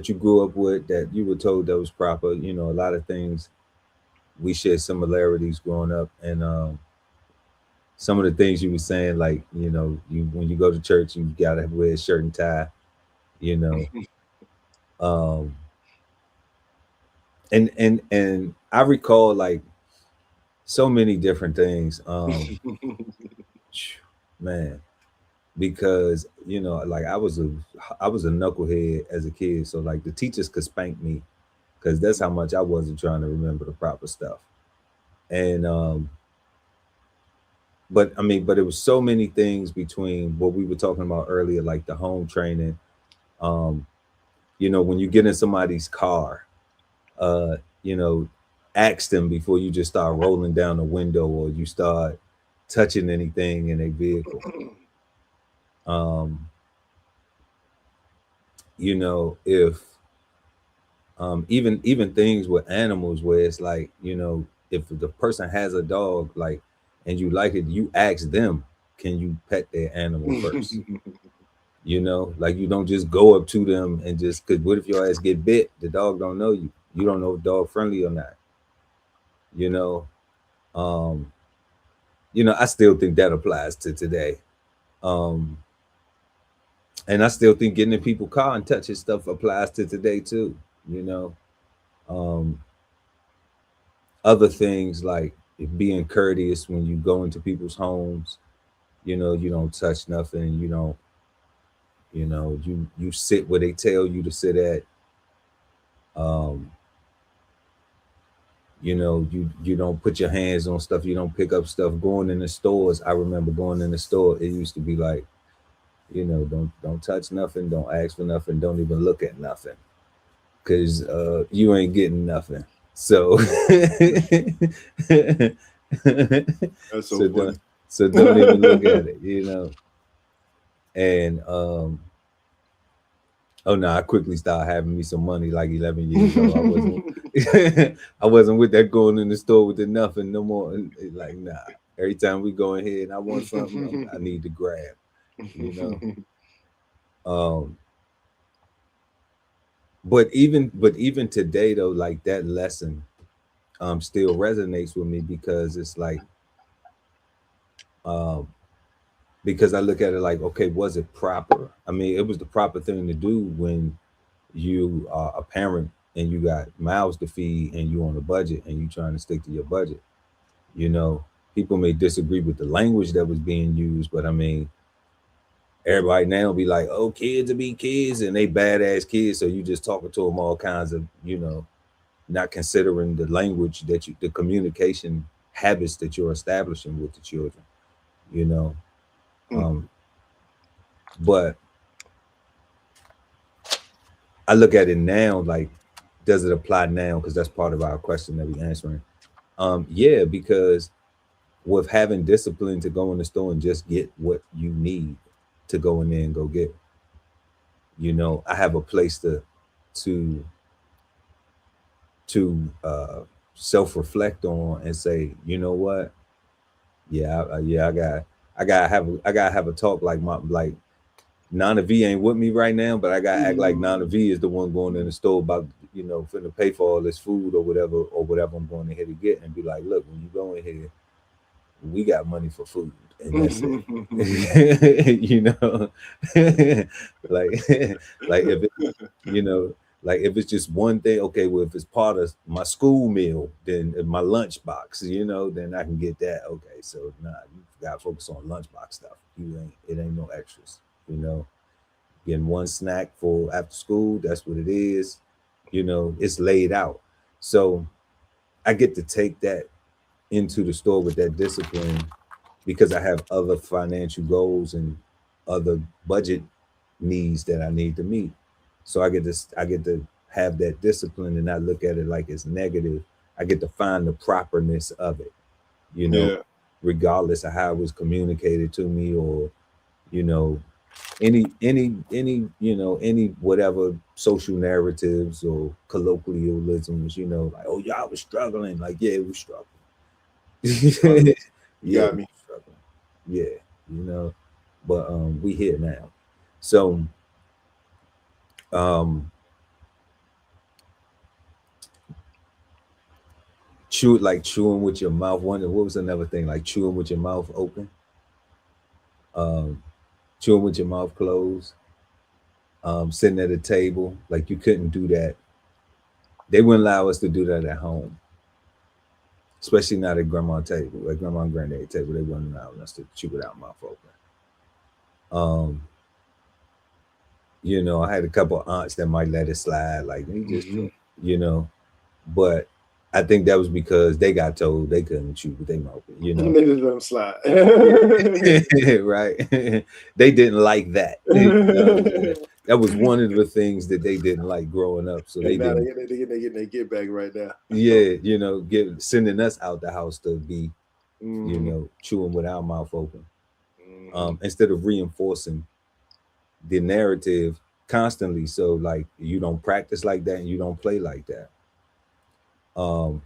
you grew up with, that you were told that was proper. You know, a lot of things we share similarities growing up, and some of the things you were saying, like, you know, when you go to church, you gotta wear a shirt and tie. You know, and I recall like so many different things. Man, because you know, like I was a knucklehead as a kid, so like the teachers could spank me because that's how much I wasn't trying to remember the proper stuff. And but it was so many things between what we were talking about earlier, like the home training. You know, when you get in somebody's car, you know, ask them before you just start rolling down the window or you start touching anything in a vehicle. You know, if even things with animals where it's like, you know, if the person has a dog, like, and you like it, you ask them, can you pet their animal first? You know, like you don't just go up to them and just, because what if your ass get bit? The dog don't know you. You don't know if dog friendly or not. You know, I still think that applies to today. And I still think getting in people's car and touching stuff applies to today too. You know, other things like being courteous when you go into people's homes. You know, you don't touch nothing. You don't. You know, you sit where they tell you to sit at. You know, you don't put your hands on stuff. You don't pick up stuff. Going in the stores, I remember going in the store. It used to be like, you know, don't touch nothing. Don't ask for nothing. Don't even look at nothing, because you ain't getting nothing. So, That's so funny. So don't even look at it. You know, and oh no, I quickly started having me some money like 11 years old. I wasn't with that going in the store with the nothing no more. Like, nah. Every time we go in here and I want something, I need to grab. You know. But even today though, like that lesson still resonates with me, because it's like because I look at it like, okay, was it proper? I mean, it was the proper thing to do when you are a parent and you got mouths to feed and you on a budget and you trying to stick to your budget. You know, people may disagree with the language that was being used, but I mean, everybody now be like, oh, kids will be kids and they badass kids. So you just talking to them all kinds of, you know, not considering the language that the communication habits that you're establishing with the children, you know. But I look at it now, like, does it apply now? Because that's part of our question that we answering. Yeah, because with having discipline to go in the store and just get what you need to go in there and go get, I have a place to to self-reflect on and say, you know what? Yeah, yeah, I gotta have a talk like Nana V ain't with me right now, but I gotta act like Nana V is the one going in the store about, finna pay for all this food or whatever I'm going in here to get, and be like, look, when you go in here, we got money for food, and that's it. Like like if it, like if it's just one thing, okay, well, if it's part of my school meal, then in my lunch box, then I can get that. Okay, so nah, you gotta focus on lunchbox stuff. It ain't no extras, getting one snack for after school, that's what it is. It's laid out. So I get to take that into the store with that discipline because I have other financial goals and other budget needs that I need to meet. So I get to have that discipline and not look at it like it's negative. I get to find the properness of it, Yeah. regardless of how it was communicated to me, or you know any whatever social narratives or colloquialisms, like, oh, y'all was struggling. Like, yeah, we struggling. You Yeah, got we me. struggling. Yeah, but we here now. So um chewing with your mouth. What was another thing, like chewing with your mouth open, um chewing with your mouth closed, sitting at a table, like you couldn't do that. They wouldn't allow us to do that at home, especially not at grandma table, like grandma and granddad table. They wouldn't allow us to chew with our mouth open. I had a couple of aunts that might let it slide, like, he just chew, but I think that was because they got told they couldn't chew with their mouth, They just let them slide. Right. They didn't like that. That was one of the things that they didn't like growing up. So they And now didn't. they get their get back right now. Yeah, sending us out the house to be, Mhm. chewing with our mouth open, Mhm. instead of reinforcing the narrative constantly. So, like, you don't practice like that and you don't play like that. Um,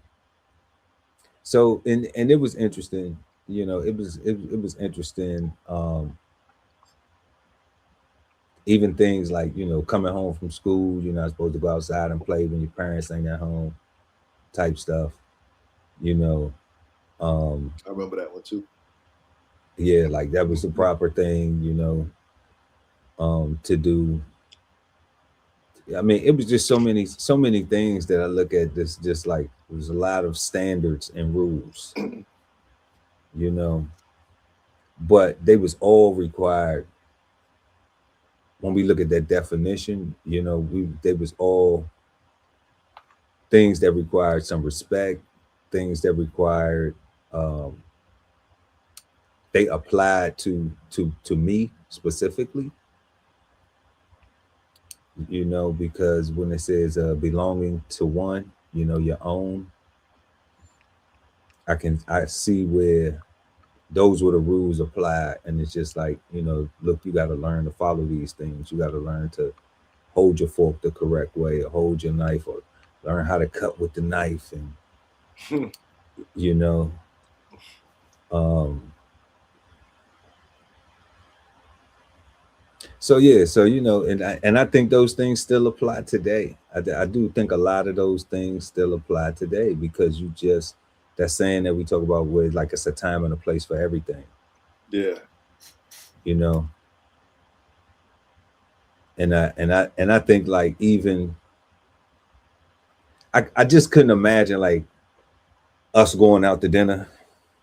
so and it was interesting. It was interesting. Even things like, coming home from school, you're not supposed to go outside and play when your parents ain't at home, type stuff. You know, I remember that one too. yeah, like that was the proper thing, to do. I mean, it was just so many things that I look at this, just like there's a lot of standards and rules, you know, but they was all required. When we look at that definition, they was all things that required some respect, things that required, um, they applied to me specifically, because when it says belonging to one, your own, I see where those were the rules applied, and it's just like, look, you got to learn to follow these things. You got to learn to hold your fork the correct way, or hold your knife, or learn how to cut with the knife, and you know um so yeah, so and I think those things still apply today. I do think a lot of those things still apply today, because that saying that we talk about, where like it's a time and a place for everything, Yeah. you know and I think, like, even I just couldn't imagine, like, us going out to dinner,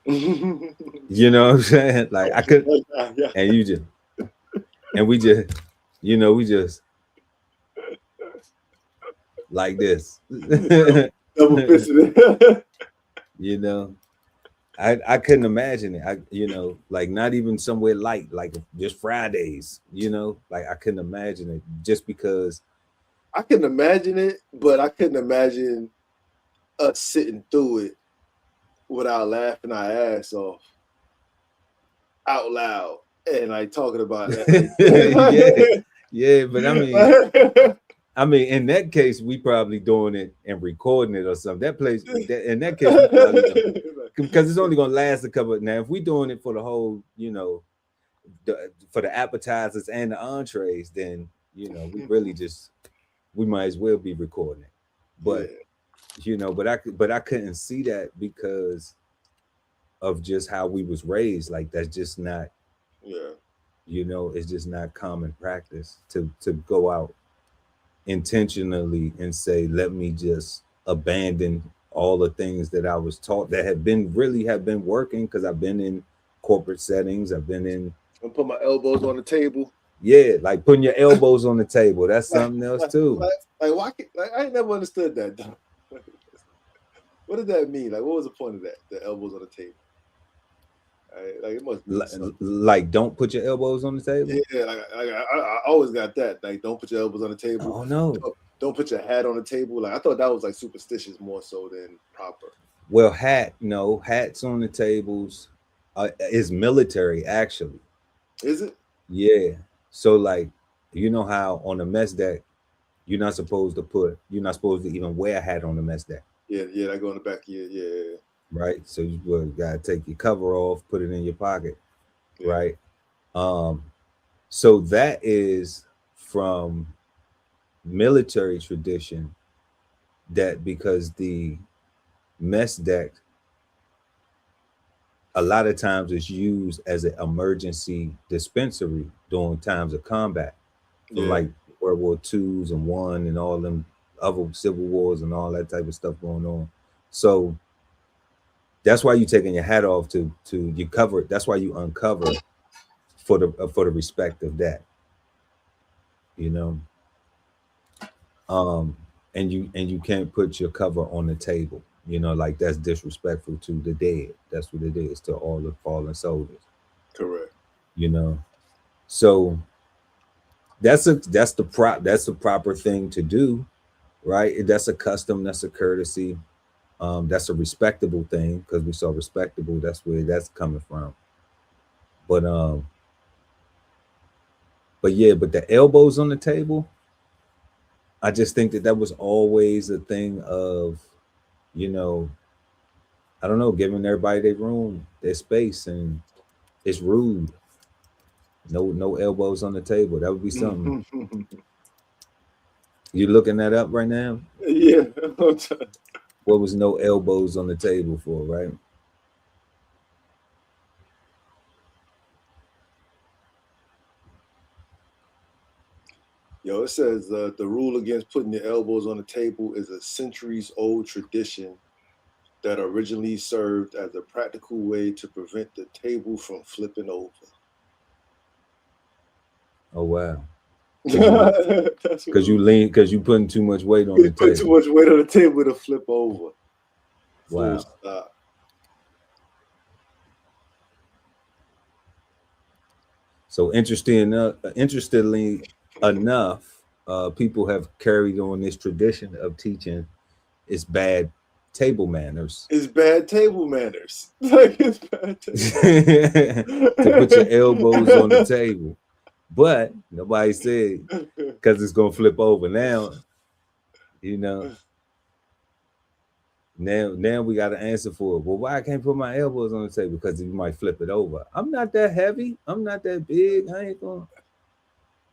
you know what I'm saying? Like, I could, Yeah. and you just, and we just like this. Double fisted. you know I couldn't imagine it. Like not even somewhere light, like just Fridays, like I couldn't imagine it just because I couldn't imagine it, but I couldn't imagine us sitting through it without laughing our ass off out loud and like talking about that. yeah, but I mean, in that case, we probably doing it and recording it or something. In that case, we probably because it's only gonna last a couple. Now, if we doing it for the whole, for the appetizers and the entrees, then we really we might as well be recording it. But but I couldn't see that because of just how we was raised. Like that's just not, it's just not common practice to go out intentionally and say, let me just abandon all the things that I was taught that have been working, because I've been in corporate settings. I've been in. I'm put my elbows on the table. Yeah, like putting your elbows on the table. That's something else too. Like why? I ain't never understood that though. What did that mean? Like, what was the point of that? The elbows on the table. Like it must be like don't put your elbows on the table. Yeah, I always got that. Like, don't put your elbows on the table. Oh no. Don't put your hat on the table. Like I thought that was like superstitious more so than proper. Well, hats on the tables is military actually. Is it? Yeah. So like, you know how on the mess deck, you're not supposed to even wear a hat on the mess deck. Yeah, that go in the back of your, yeah. Right. So you gotta take your cover off, put it in your pocket. Yeah. Right. So that is from military tradition, that because the mess deck a lot of times is used as an emergency dispensary during times of combat. So like World War IIs and I and all them other civil wars and all that type of stuff going on. So that's why you taking your hat off to you cover it. That's why you uncover for the respect of that, and you can't put your cover on the table, like that's disrespectful to the dead. That's what it is, to all the fallen soldiers. Correct. So that's the proper thing to do, right? That's a custom, that's a courtesy. That's a respectable thing, because we saw respectable. That's where that's coming from. But the elbows on the table, I just think that was always a thing of, I don't know, giving everybody their room, their space, and it's rude. No elbows on the table. That would be something. You looking that up right now? Yeah. What was no elbows on the table for, right? It says the rule against putting your elbows on the table is a centuries-old tradition that originally served as a practical way to prevent the table from flipping over. Oh wow! Because you putting too much weight on the table. Too much weight on the table to flip over. Wow. So interestingly enough, people have carried on this tradition of teaching it's bad table manners. It's bad table manners. Like it's bad to put your elbows on the table. But nobody said because it's gonna flip over. Now, now we got to answer for it. Well, why I can't put my elbows on the table? Because you might flip it over. I'm not that heavy. I'm not that big. I ain't gonna.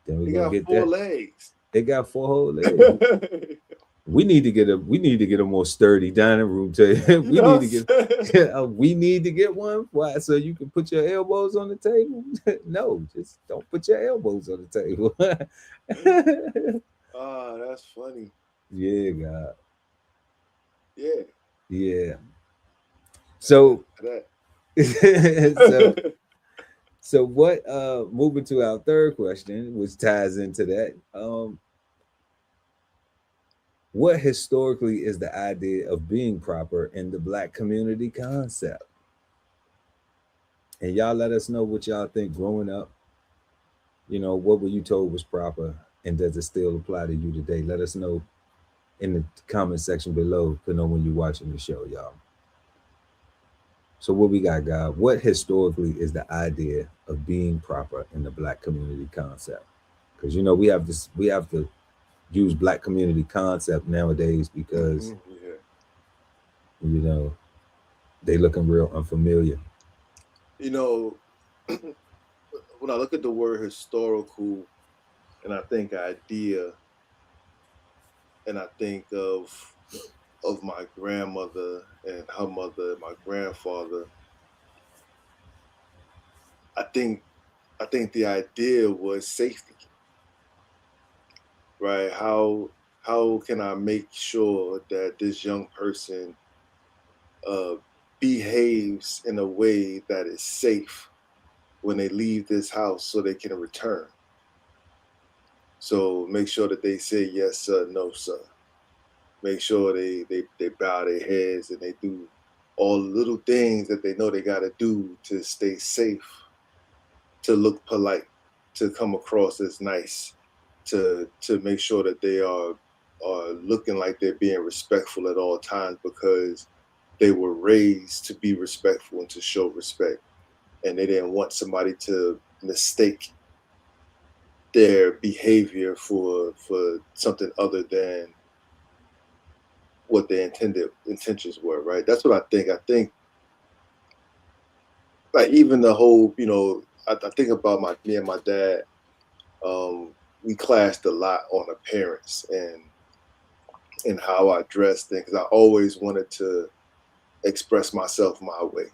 Then we gonna get 4 legs. They got 4 whole legs. We need to get a more sturdy dining room table. We need to get one. Why? So you can put your elbows on the table? No, just don't put your elbows on the table. Oh, that's funny. Yeah, God. Yeah. Yeah. So so what moving to our third question, which ties into that. What historically is the idea of being proper in the Black community concept? And y'all let us know what y'all think growing up. You know, what were you told was proper, and does it still apply to you today? Let us know in the comment section below to know when you're watching the show, y'all. So what we got, God? What historically is the idea of being proper in the Black community concept? Because you know we have to use Black community concept nowadays because you know they looking real unfamiliar. You know, when I look at the word historical, and I think idea, and I think of my grandmother and her mother, my grandfather, I think the idea was safety, right? How can I make sure that this young person behaves in a way that is safe when they leave this house so they can return? So make sure that they say yes sir, no sir. Make sure they bow their heads and they do all the little things that they know they got to do to stay safe, to look polite, to come across as nice, to make sure that they are looking like they're being respectful at all times because they were raised to be respectful and to show respect, and they didn't want somebody to mistake their behavior for something other than what their intended intentions were, right? That's what I think. I think like even the whole, you know, I think about me and my dad. We clashed a lot on appearance and how I dressed things. I always wanted to express myself my way,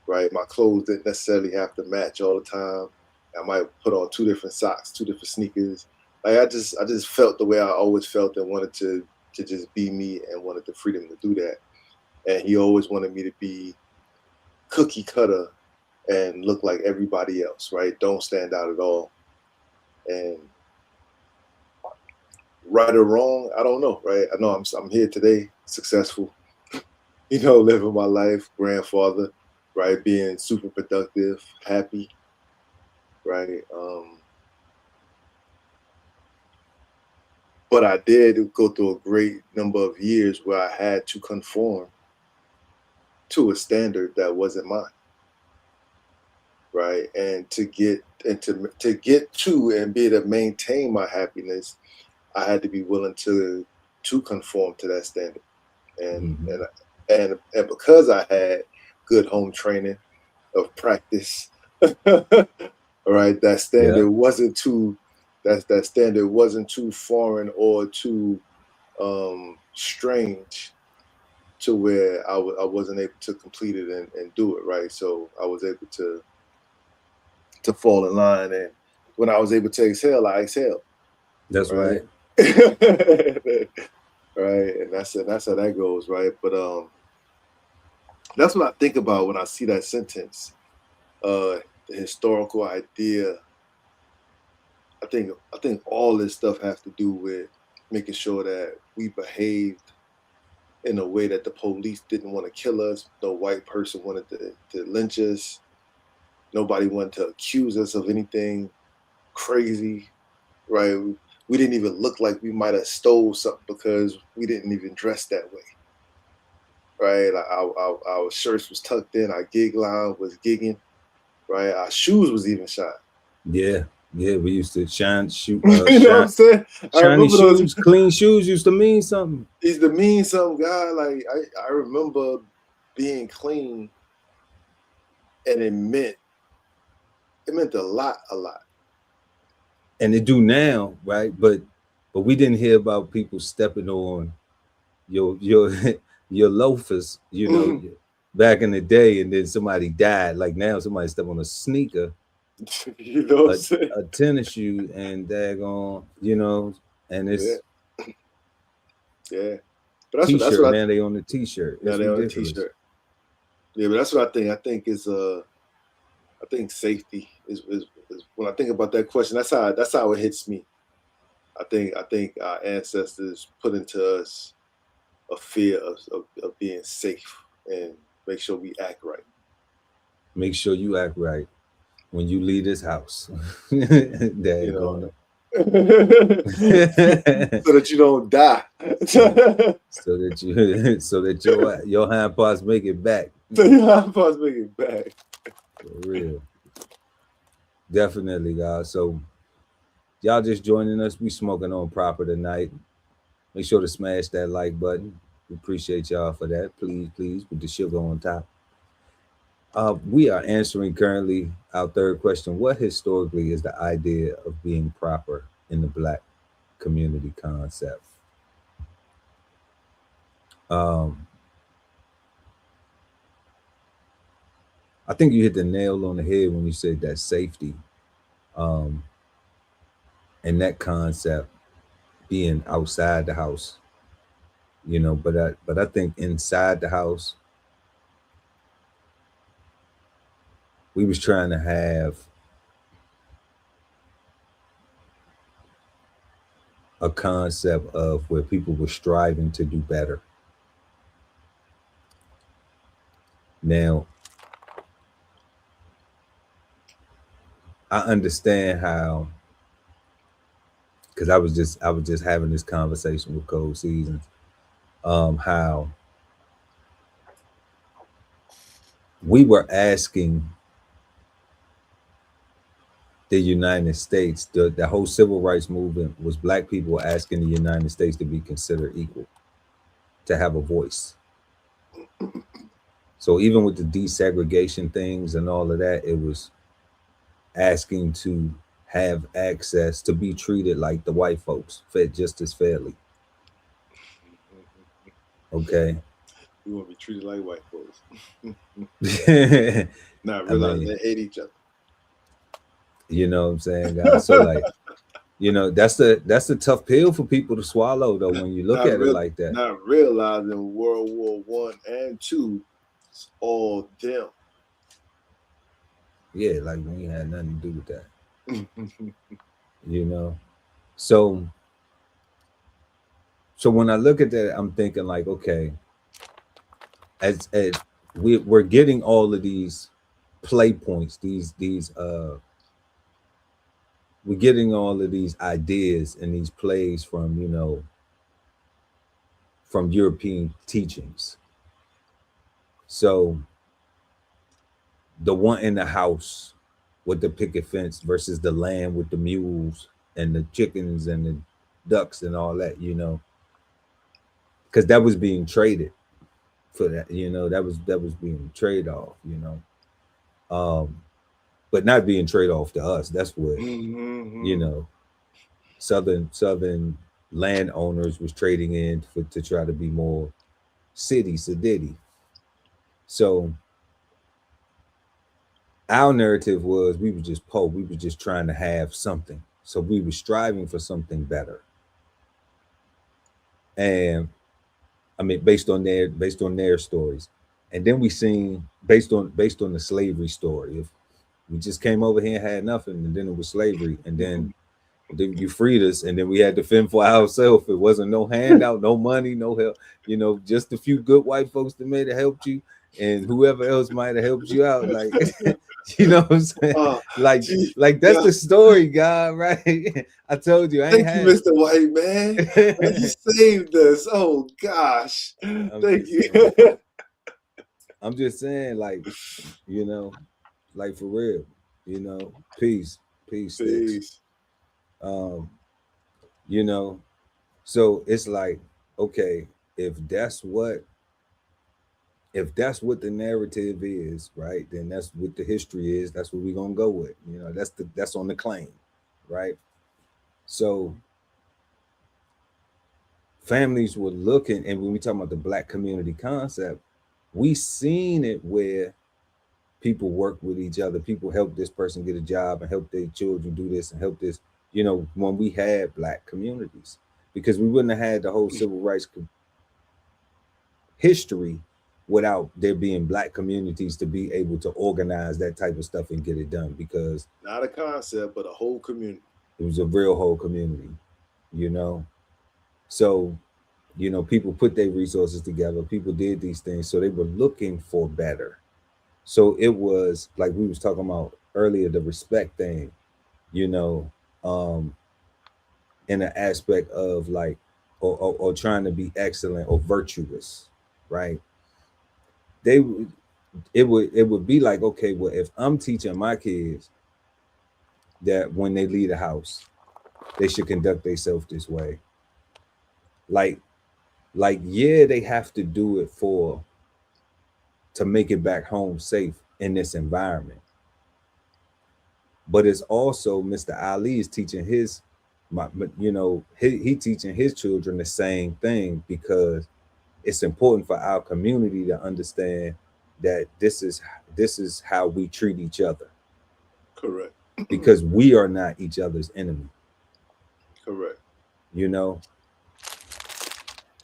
right? My clothes didn't necessarily have to match all the time. I might put on 2 different socks, 2 different sneakers. Like I just felt the way I always felt and wanted to just be me and wanted the freedom to do that. And he always wanted me to be cookie cutter and look like everybody else, right? Don't stand out at all. And right or wrong, I don't know, right? I know I'm here today, successful, you know, living my life, grandfather, right? Being super productive, happy, right? But I did go through a great number of years where I had to conform to a standard that wasn't mine, right? And to get to and be able to maintain my happiness, I had to be willing to conform to that standard. And and because I had good home training of practice, right, that standard wasn't too that standard wasn't too foreign or too strange to where I wasn't able to complete it and do it right. So I was able to fall in line, and when I was able to exhale, I exhaled. That's right. Right, and that's how that goes, right? But that's what I think about when I see that sentence. The historical idea. I think all this stuff has to do with making sure that we behaved in a way that the police didn't want to kill us. No white person wanted to lynch us. Nobody wanted to accuse us of anything crazy, right? We didn't even look like we might have stole something because we didn't even dress that way, right? Like our shirts was tucked in, our gig line was gigging, right? Our shoes was even shine. Yeah, we used to shine, shoot, you know what I'm saying? I shiny remember shoes, clean shoes used to mean something. Used to mean something, guy. Like I remember being clean, and it meant a lot. And they do now, right? But we didn't hear about people stepping on your your loafers, you know, back in the day, and then somebody died. Like now, somebody step on a sneaker, you know, what I'm saying? a tennis shoe, and daggone, you know, and it's yeah. But that's what now they on the t-shirt. Now it's they ridiculous. on the t-shirt. Yeah, but that's what I think. I think is I think safety is when I think about that question. That's how it hits me. I think our ancestors put into us a fear of being safe and make sure we act right. make sure you act right when you leave this house. Dad know, going so that you don't die. so that you so that your hind parts make it back. So you have to make it back. For real. Definitely, guys. So y'all just joining us. We smoking on proper tonight. Make sure to smash that like button. We appreciate y'all for that. Please, please, with the sugar on top. We are answering currently our third question. What historically is the idea of being proper in the Black community concept? I think you hit the nail on the head when you said that safety um, and that concept being outside the house, but I think inside the house, we was trying to have a concept of where people were striving to do better. Now, I understand how, because I was just having this conversation with Cold Seasons, how we were asking the United States, the whole civil rights movement was Black people asking the United States to be considered equal, to have a voice. So even with the desegregation things and all of that, it was asking to have access to be treated like the white folks, fed just as fairly. Okay. We want to be treated like white folks. Not I realize mean, they hate each other. You know what I'm saying, guys? So like, that's the tough pill for people to swallow though when you look at it like that. Not realizing World War I and II, it's all them. Yeah, like we ain't had nothing to do with that. So when I look at that, I'm thinking like, okay, as we're getting all of these play points, we're getting all of these ideas and these plays from from European teachings. So the one in the house with the picket fence versus the land with the mules and the chickens and the ducks and all that, because that was being traded for that, that was being trade off, but not being trade off to us. That's what southern landowners was trading in to try to be more city sedity. So our narrative was we were just poor. We were just trying to have something. So we were striving for something better. And I mean, based on their stories. And then we seen based on the slavery story. If we just came over here and had nothing, and then it was slavery, and then you freed us, and then we had to fend for ourselves. It wasn't no handout, no money, no help. Just a few good white folks that may have helped you, and whoever else might have helped you out. Like, what I'm saying? Like that's the story, God, right? I told you, Thank you, Mr. White Man. You saved us. Oh gosh, thank you. I'm just saying, like, like for real, peace. Sticks. So it's like, okay, if that's what the narrative is, right, then that's what the history is. That's what we're gonna go with. That's on the claim, right? So families were looking, and when we talk about the Black community concept, we seen it where people work with each other. People help this person get a job and help their children do this and help this. When we had Black communities, because we wouldn't have had the whole civil rights history without there being Black communities to be able to organize that type of stuff and get it done. Because not a concept, but a whole community. It was a real whole community, So, people put their resources together. People did these things, so they were looking for better. So it was like we was talking about earlier, the respect thing, you know, in an aspect of like, or trying to be excellent or virtuous, right? They it would be like, okay, well, if I'm teaching my kids that when they leave the house, they should conduct themselves this way. Like, yeah, they have to do it to make it back home safe in this environment. But it's also Mr. Ali is teaching he teaching his children the same thing, because it's important for our community to understand that this is how we treat each other, Correct. because we are not each other's enemy. Correct. You know,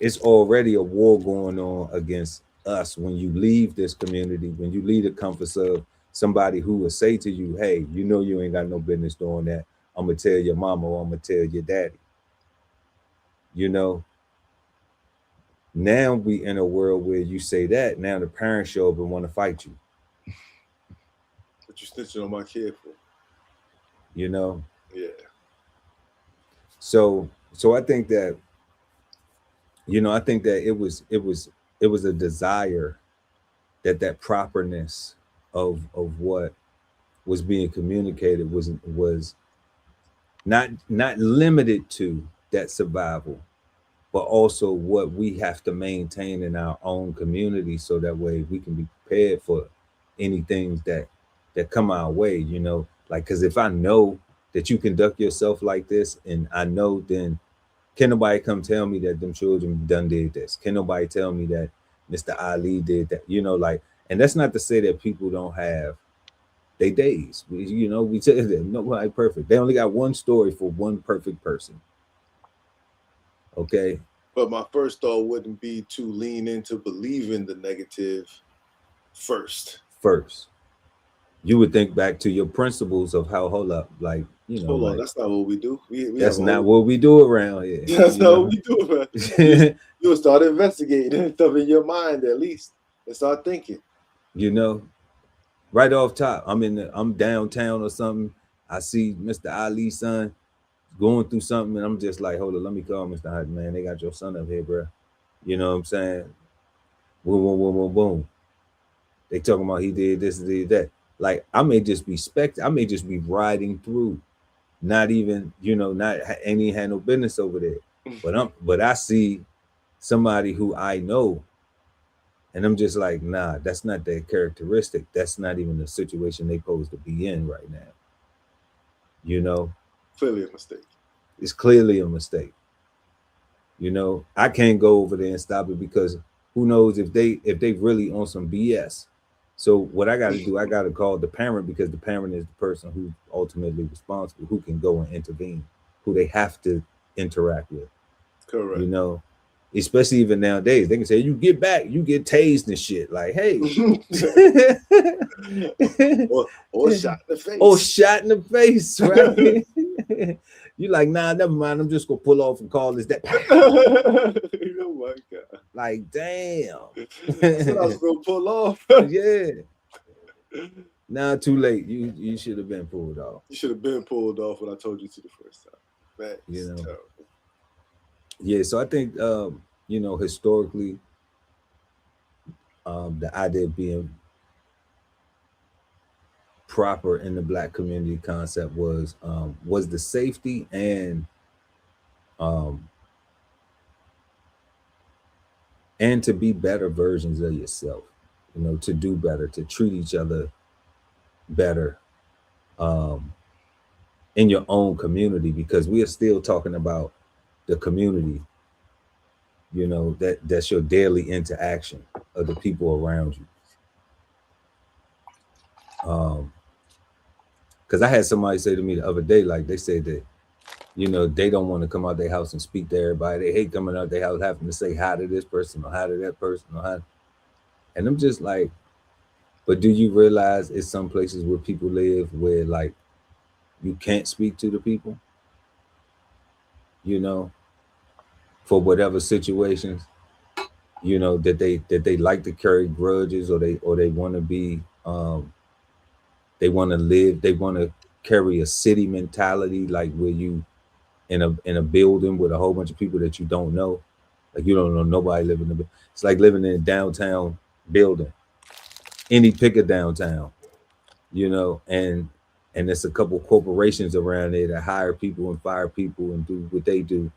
it's already a war going on against us when you leave this community, when you leave the comforts of somebody who will say to you, hey, you know, you ain't got no business doing that. I'm gonna tell your mama, or I'm gonna tell your daddy. You know, now we in a world where you say that, now the parents show up and want to fight you. What you snitching on my kid for? You know? Yeah. So I think that, I think that it was a desire that properness of what was being communicated was not limited to that survival, but also what we have to maintain in our own community, so that way we can be prepared for anything that come our way, like, because if I know that you conduct yourself like this, and I know, then can nobody come tell me that them children done did this? Can nobody tell me that Mr. Ali did that? Like, and that's not to say that people don't have they days. We say that nobody perfect. They only got one story for one perfect person. Okay. But my first thought wouldn't be to lean into believing the negative first. You would think back to your principles of how, hold up, like, hold on, like, that's not what we do. That's not what we do around here. That's not what we do. You'll start investigating stuff in your mind, at least, and start thinking. Right off top, I'm downtown or something. I see Mr. Ali's son going through something, and I'm just like, hold on, let me call Mr. Ali, man. They got your son up here, bro. You know what I'm saying? Boom, boom, boom, boom, boom. They talking about he did this, did that. Like, I may just be riding through, not even, not any had no business over there. But I see somebody who I know, and I'm just like, nah, that's not their characteristic. That's not even the situation they supposed to be in right now. Clearly a mistake. It's clearly a mistake. I can't go over there and stop it, because who knows if they really on some BS. So what I got to do, I got to call the parent, because the parent is the person who's ultimately responsible, who can go and intervene, who they have to interact with. Correct. Especially even nowadays, they can say, you get back, you get tased and shit. Like, hey. or shot in the face. Or shot in the face, right? You like, nah, never mind. I'm just going to pull off and call this that. Oh, my God. Like, damn. That's what I was going to pull off. Yeah. Now, too late. You should have been pulled off. You should have been pulled off when I told you to the first time. Man, terrible. Yeah, so I think, historically, the idea of being proper in the Black community concept was the safety and to be better versions of yourself, to do better, to treat each other better in your own community, because we are still talking about the community, that's your daily interaction of the people around you. Because I had somebody say to me the other day, like, they said that, they don't want to come out their house and speak to everybody. They hate coming out their house having to say hi to this person or hi to that person or hi. And I'm just like, but do you realize it's some places where people live where, like, you can't speak to the people, for whatever situations, that they like to carry grudges, or they want to be They want to live. They want to carry a city mentality, like where you in a building with a whole bunch of people that you don't know. Like you don't know nobody living in the. It's like living in a downtown building, any pick of downtown, you know, and there's a couple corporations around there that hire people and fire people and do what they do.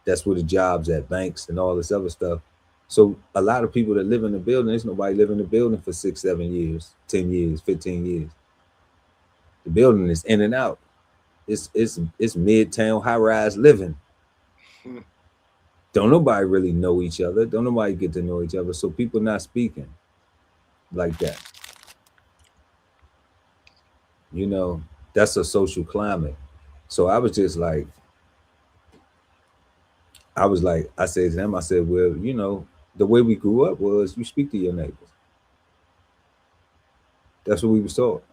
That's where the jobs at, banks and all this other stuff. So a lot of people that live in the building, there's nobody living in the building for 6, 7 years, 10 years, 15 years. The building is in and out. It's midtown high rise living. Don't nobody really know each other. Don't nobody get to know each other. So people not speaking like that. You know, that's a social climate. So I was just like, I said to them, I said, well, you know, the way we grew up was you speak to your neighbors. That's what we was taught.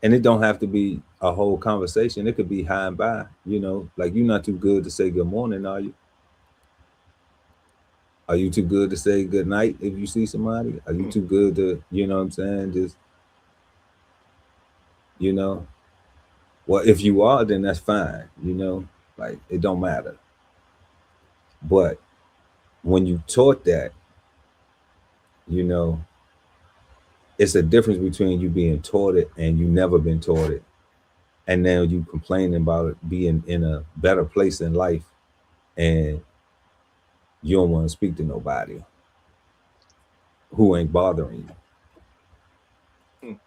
And it don't have to be a whole conversation. It could be high and by, you know, like you're not too good to say good morning, are you? Are you too good to say good night if you see somebody? Are you too good to, you know what I'm saying? Just, you know, well, if you are, then that's fine, you know, like it don't matter. But when you taught that, you know, it's a difference between you being taught it and you never been taught it. And now you complaining about it being in a better place in life and you don't want to speak to nobody who ain't bothering you.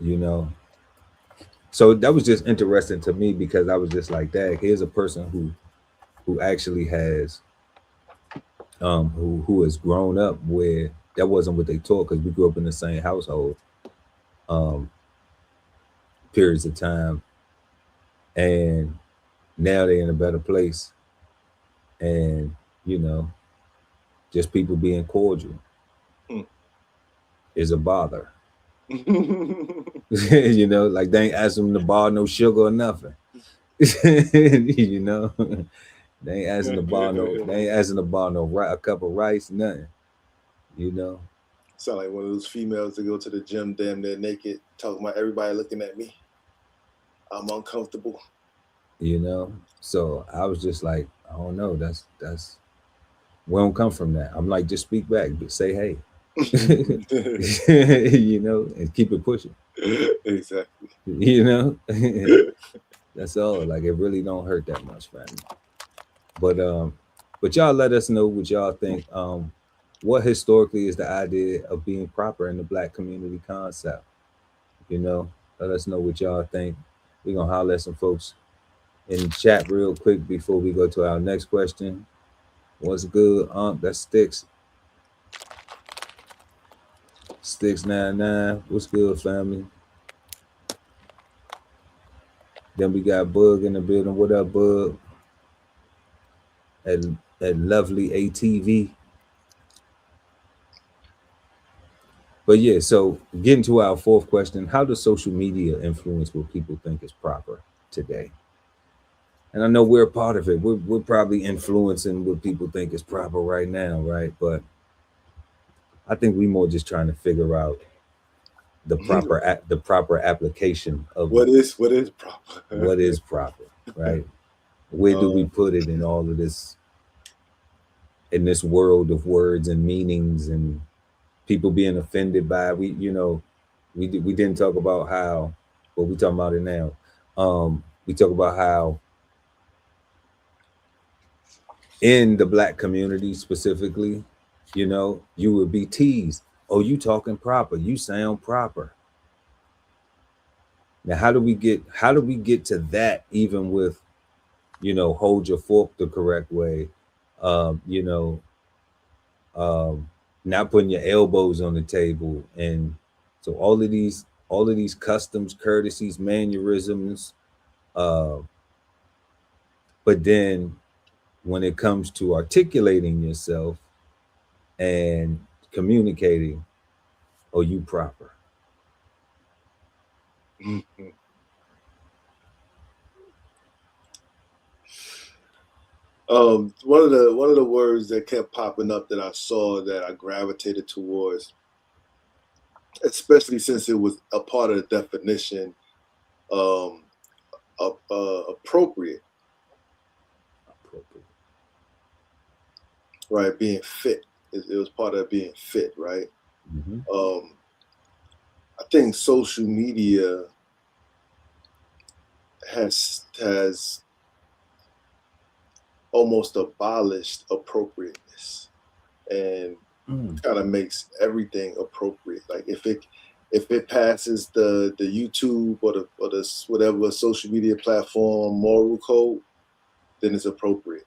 You know? So that was just interesting to me because I was just like, dang, here's a person who actually has who has grown up where that wasn't what they taught, because we grew up in the same household periods of time, and now they're in a better place, and you know, just people being cordial is a bother. You know, like they ain't ask them to borrow no sugar or nothing. You know, they ain't asking to borrow a cup of rice, nothing. You know, sound like one of those females that go to the gym damn near naked, talking about everybody looking at me. I'm uncomfortable. You know, so I was just like, I don't know. That's we don't come from that. I'm like, just speak back, but say hey. You know, and keep it pushing. Exactly. You know, that's all. Like it really don't hurt that much, family. But y'all let us know what y'all think. What historically is the idea of being proper in the Black community concept? You know, let us know what y'all think. We're gonna holler at some folks in the chat real quick before we go to our next question. What's good, That's Sticks. Sticks 99. What's good, family? Then we got Bug in the building. What up, Bug? At lovely ATV. But yeah, so getting to our fourth question, how does social media influence what people think is proper today? And I know we're a part of it. We're probably influencing what people think is proper right now, right? But I think we more just trying to figure out the proper application of what is proper. What is proper, right? Where do we put it in all of this, in this world of words and meanings and people being offended by we didn't talk about how, well, we talking about it now. We talk about how in the Black community specifically, you know, you would be teased. Oh, you talking proper, you sound proper. Now how do we get to that, even with, you know, hold your fork the correct way, you know, not putting your elbows on the table, and so all of these customs, courtesies, mannerisms, but then when it comes to articulating yourself and communicating, oh, you proper. One of the words that kept popping up that I saw that I gravitated towards especially since it was a part of the definition, appropriate, right? Being fit. It was part of being fit, right? I think social media has almost abolished appropriateness and kind of makes everything appropriate. Like if it passes the YouTube or the whatever social media platform moral code, then it's appropriate,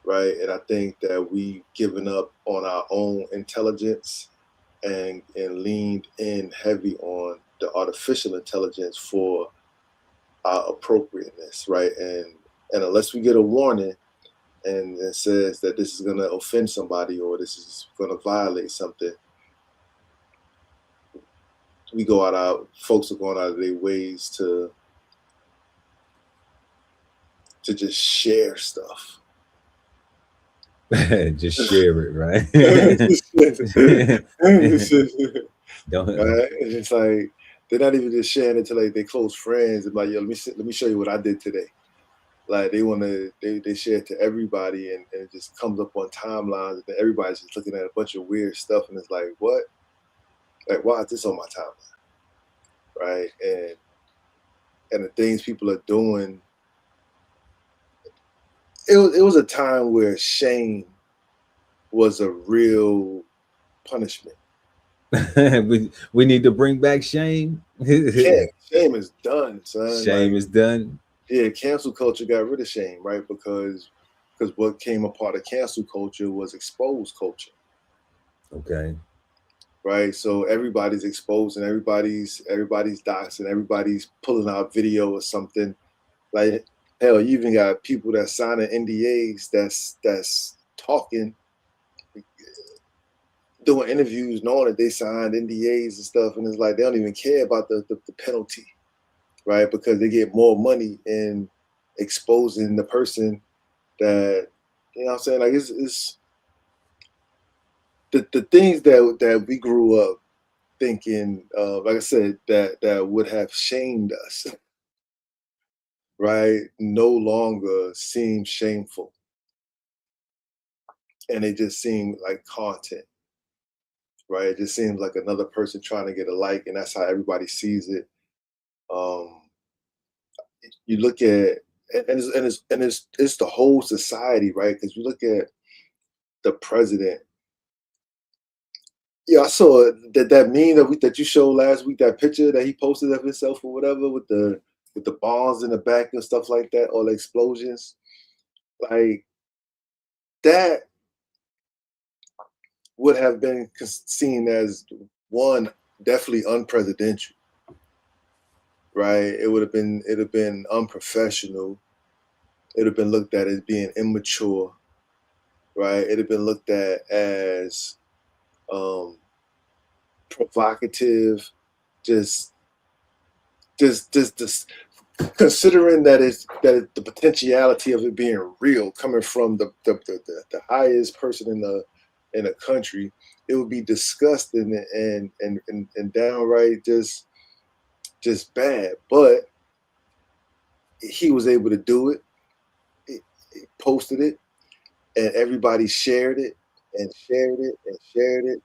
right? And I think that we've given up on our own intelligence and leaned in heavy on the artificial intelligence for our appropriateness, right? And unless we get a warning and it says that this is going to offend somebody or this is going to violate something, folks are going out of their ways to just share stuff. Just share it, right? It's like they're not even just sharing it to like their close friends. It's like, yo, let me show you what I did today. Like they share it to everybody, and it just comes up on timelines, and everybody's just looking at a bunch of weird stuff, and it's like, what? Like, why is this on my timeline? Right? And the things people are doing. It was a time where shame was a real punishment. we need to bring back shame. Shame is done, son. Shame is done. Yeah, cancel culture got rid of shame, right? Because what came a part of cancel culture was exposed culture. Okay. Right. So everybody's exposed and everybody's doxing, everybody's pulling out video or something. Like, hell, you even got people that signing NDAs that's talking, doing interviews, knowing that they signed NDAs and stuff, and it's like they don't even care about the penalty, right? Because they get more money in exposing the person that, you know what I'm saying? Like it's the things that we grew up thinking, like I said, that would have shamed us, right? No longer seem shameful. And it just seemed like content, right? It just seems like another person trying to get a like, and that's how everybody sees it. You look at, and it's the whole society, right? Because you look at the president. Yeah, I saw that meme that you showed last week, that picture that he posted of himself or whatever with the bombs in the back and stuff like that, all the explosions. Like that would have been seen as one, definitely unpresidential, right? It'd have been unprofessional. It'd have been looked at as being immature, right? It'd have been looked at as provocative, just considering that the potentiality of it being real, coming from the highest person in the country, it would be disgusting and downright just bad. But he was able to do it. He posted it, and everybody shared it and shared it and shared it,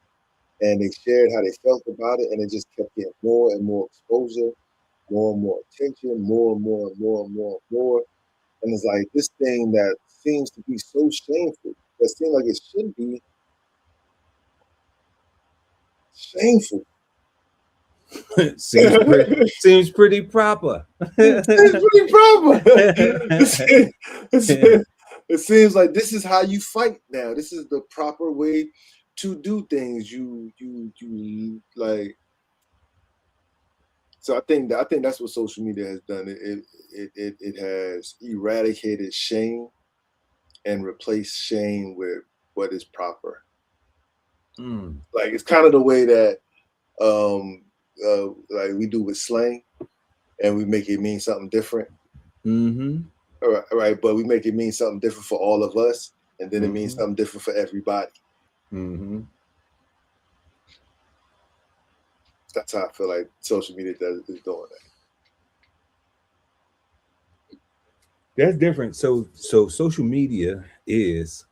and they shared how they felt about it, and it just kept getting more and more exposure, more and more attention, more and more and more and more and more. And it's like this thing that seems to be so shameful, that seems like it should be shameful. seems pretty proper. It seems like this is how you fight now. This is the proper way to do things. You like. So I think that's what social media has done. It has eradicated shame and replaced shame with what is proper. Like it's kind of the way that like we do with slang, and we make it mean something different. Right, but we make it mean something different for all of us, and then it means something different for everybody. that's how I feel like social media is doing that. That's different. So social media is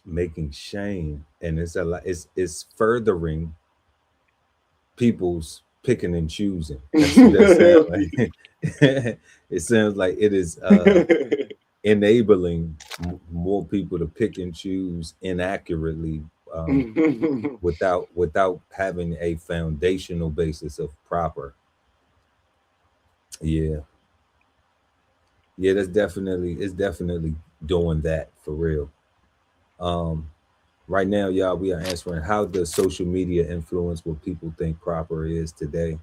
making shame, and it's a lot. It's furthering people's picking and choosing. That's what that sounds like. It sounds like it is enabling more people to pick and choose inaccurately, without having a foundational basis of proper. Yeah, it's definitely doing that for real. Right now, y'all, we are answering, how does social media influence what people think proper is today?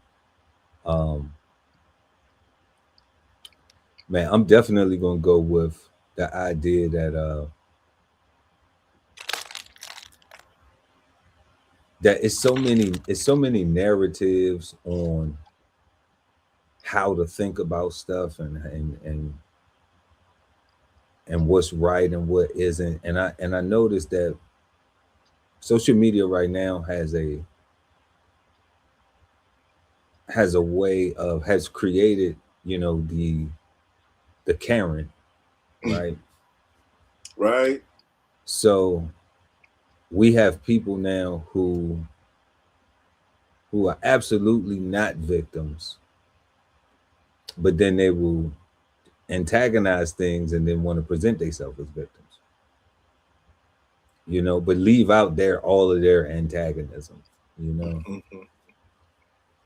Man, I'm definitely gonna go with the idea that it's so many narratives on how to think about stuff, and what's right and what isn't. And I noticed that social media right now has created, the Karen, right? Right. So we have people now who are absolutely not victims, but then they will antagonize things and then want to present themselves as victims, but leave out all of their antagonism,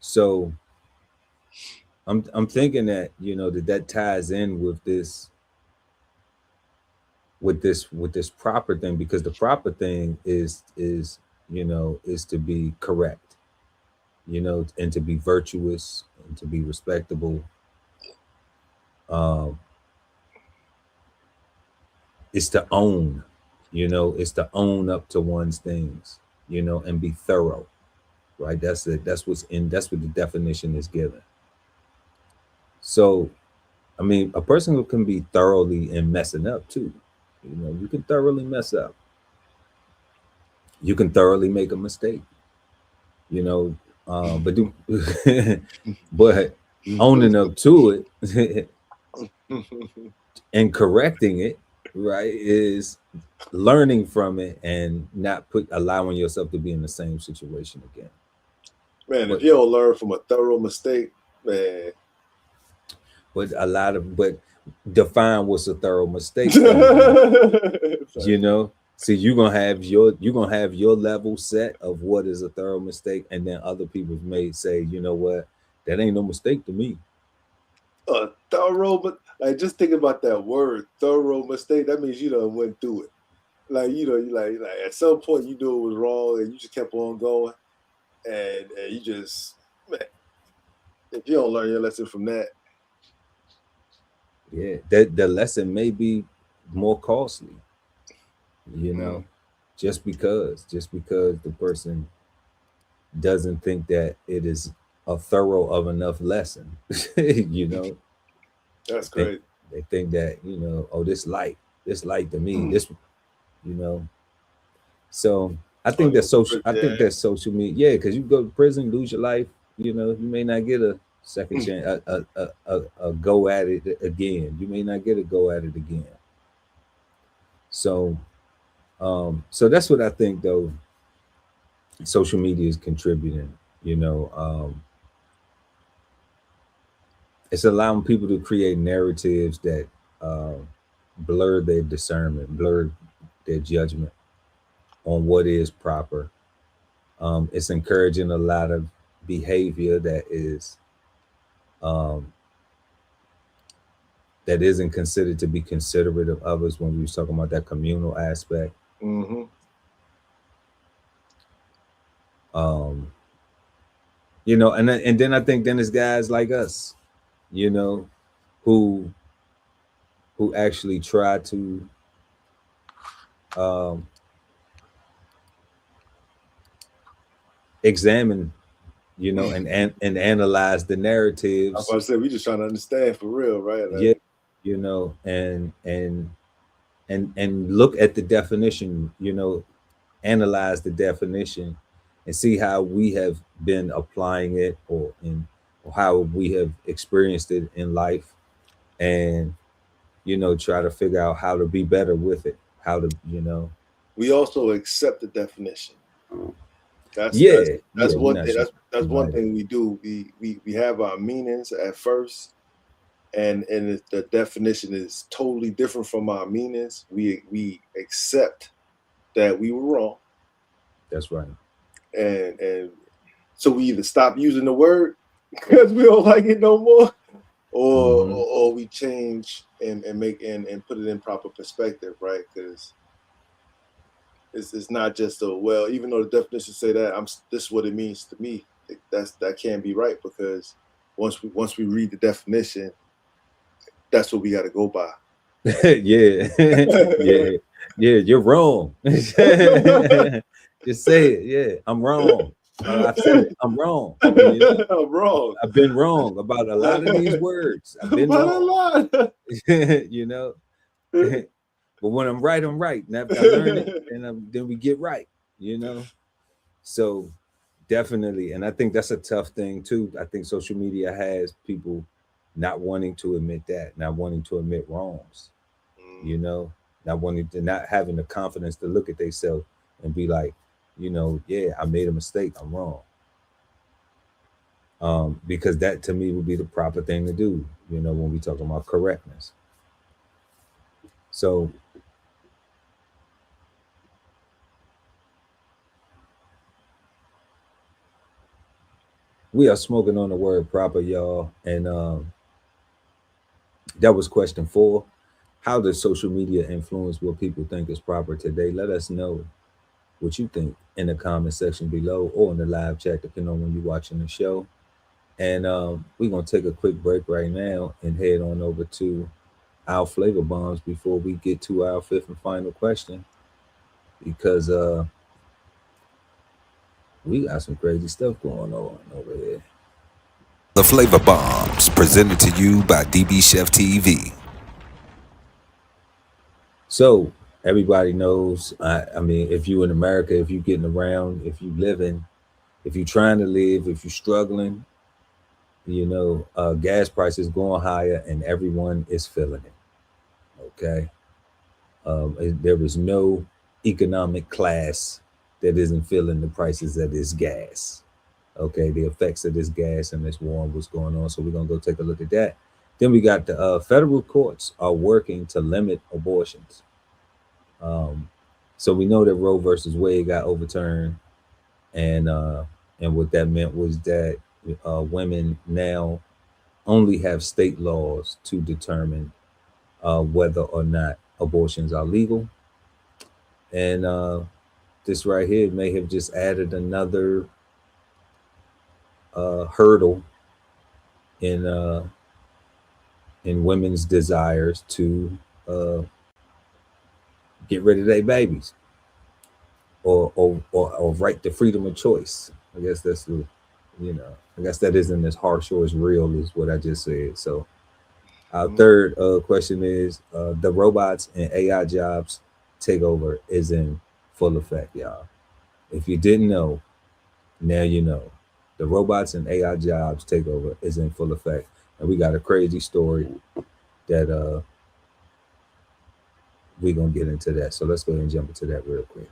So I'm thinking that, that ties in with this proper thing, because the proper thing is to be correct, and to be virtuous and to be respectable. It's to own, it's to own up to one's things, and be thorough, right? That's it. That's what the definition is given. So, I mean, a person who can be thoroughly and messing up too. You can thoroughly mess up. You can thoroughly make a mistake. But but owning up to it and correcting it, right, is learning from it and not allowing yourself to be in the same situation again. Man, if you don't learn from a thorough mistake, man. But define what's a thorough mistake. See, you're gonna have your level set of what is a thorough mistake, and then other people may say, you know what, that ain't no mistake to me. A thorough, but like, just think about that word, thorough mistake. That means you done went through it. Like, you like at some point you knew it was wrong and you just kept on going, and you just, man, if you don't learn your lesson from that, yeah, that the lesson may be more costly, just because the person doesn't think that it is a thorough of enough lesson. That's great. They think that, oh, this light to me, this, so I think that social media, because you go to prison, lose your life, you may not get a second chance, a go at it again. You may not get a go at it again. So that's what I think, though, social media is contributing. It's allowing people to create narratives that blur their discernment, blur their judgment on what is proper. It's encouraging a lot of behavior that isn't considered to be considerate of others, when we were talking about that communal aspect. Mm-hmm. And then I think there's guys like us, who actually try to examine, and analyze the narratives. I was about to say, we just trying to understand for real, right? Like, yeah, and look at the definition, analyze the definition, and see how we have been applying it or how we have experienced it in life, and try to figure out how to be better with it, how to we also accept the definition. That's one thing. That's one thing we do. We have our meanings at first, and the definition is totally different from our meanings. We accept that we were wrong. That's right. And so we either stop using the word because we don't like it no more, or we change and make and put it in proper perspective, right? Because it's not just even though the definition say that this is what it means to me. That can't be right, because once we read the definition, that's what we got to go by. yeah, you're wrong. Just say it. Yeah, I'm wrong. I've said it. I'm wrong. I'm wrong. I've been wrong about a lot of these words. I've been wrong. But when I'm right, I'm right. And after I learn it, and then we get right. So definitely, and I think that's a tough thing too. I think social media has people not wanting to admit that, not wanting to admit wrongs. Not having the confidence to look at themselves and be like, I made a mistake. I'm wrong. Because that to me would be the proper thing to do, when we talk about correctness. So we are smoking on the word proper, y'all. And that was question 4. How does social media influence what people think is proper today? Let us know what you think in the comment section below, or in the live chat, depending on when you're watching the show. And we're going to take a quick break right now and head on over to our flavor bombs before we get to our 5th and final question, because we got some crazy stuff going on over here. The Flavor Bombs, presented to you by DBCHEFTV. So everybody knows, I mean, if you in America, if you getting around, if you living, if you trying to live, if you struggling, gas prices going higher and everyone is feeling it. Okay. There is no economic class that isn't feeling the prices of this gas. Okay. The effects of this gas and this war and what's going on. So we're going to go take a look at that. Then we got the federal courts are working to limit abortions. So we know that Roe versus Wade got overturned, and what that meant was that women now only have state laws to determine whether or not abortions are legal. And this right here may have just added another hurdle in women's desires to get rid of their babies, or right to freedom of choice. I guess that's the, I guess that isn't as harsh or as real as what I just said. So our third question is, the robots and AI jobs takeover is in full effect, y'all. If you didn't know, now you know. The robots and AI jobs takeover is in full effect. And we got a crazy story that we're going to get into that. So let's go ahead and jump into that real quick.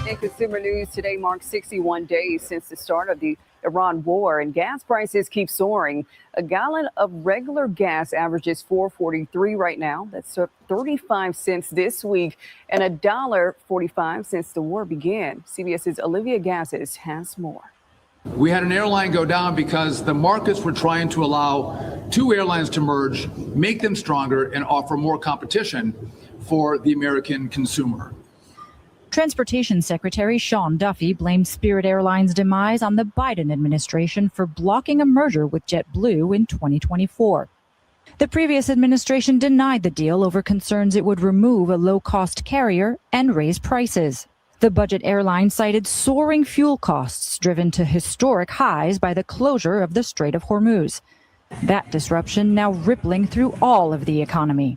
In consumer news, today marks 61 days since the start of the Iran war, and gas prices keep soaring. A gallon of regular gas averages $4.43 right now. That's up 35 cents this week, and $1.45 since the war began. CBS's Olivia Gasses has more. We had an airline go down because the markets were trying to allow two airlines to merge, make them stronger, and offer more competition for the American consumer. Transportation Secretary Sean Duffy blamed Spirit Airlines' demise on the Biden administration for blocking a merger with JetBlue in 2024. The previous administration denied the deal over concerns it would remove a low-cost carrier and raise prices. The budget airline cited soaring fuel costs driven to historic highs by the closure of the Strait of Hormuz. That disruption now rippling through all of the economy.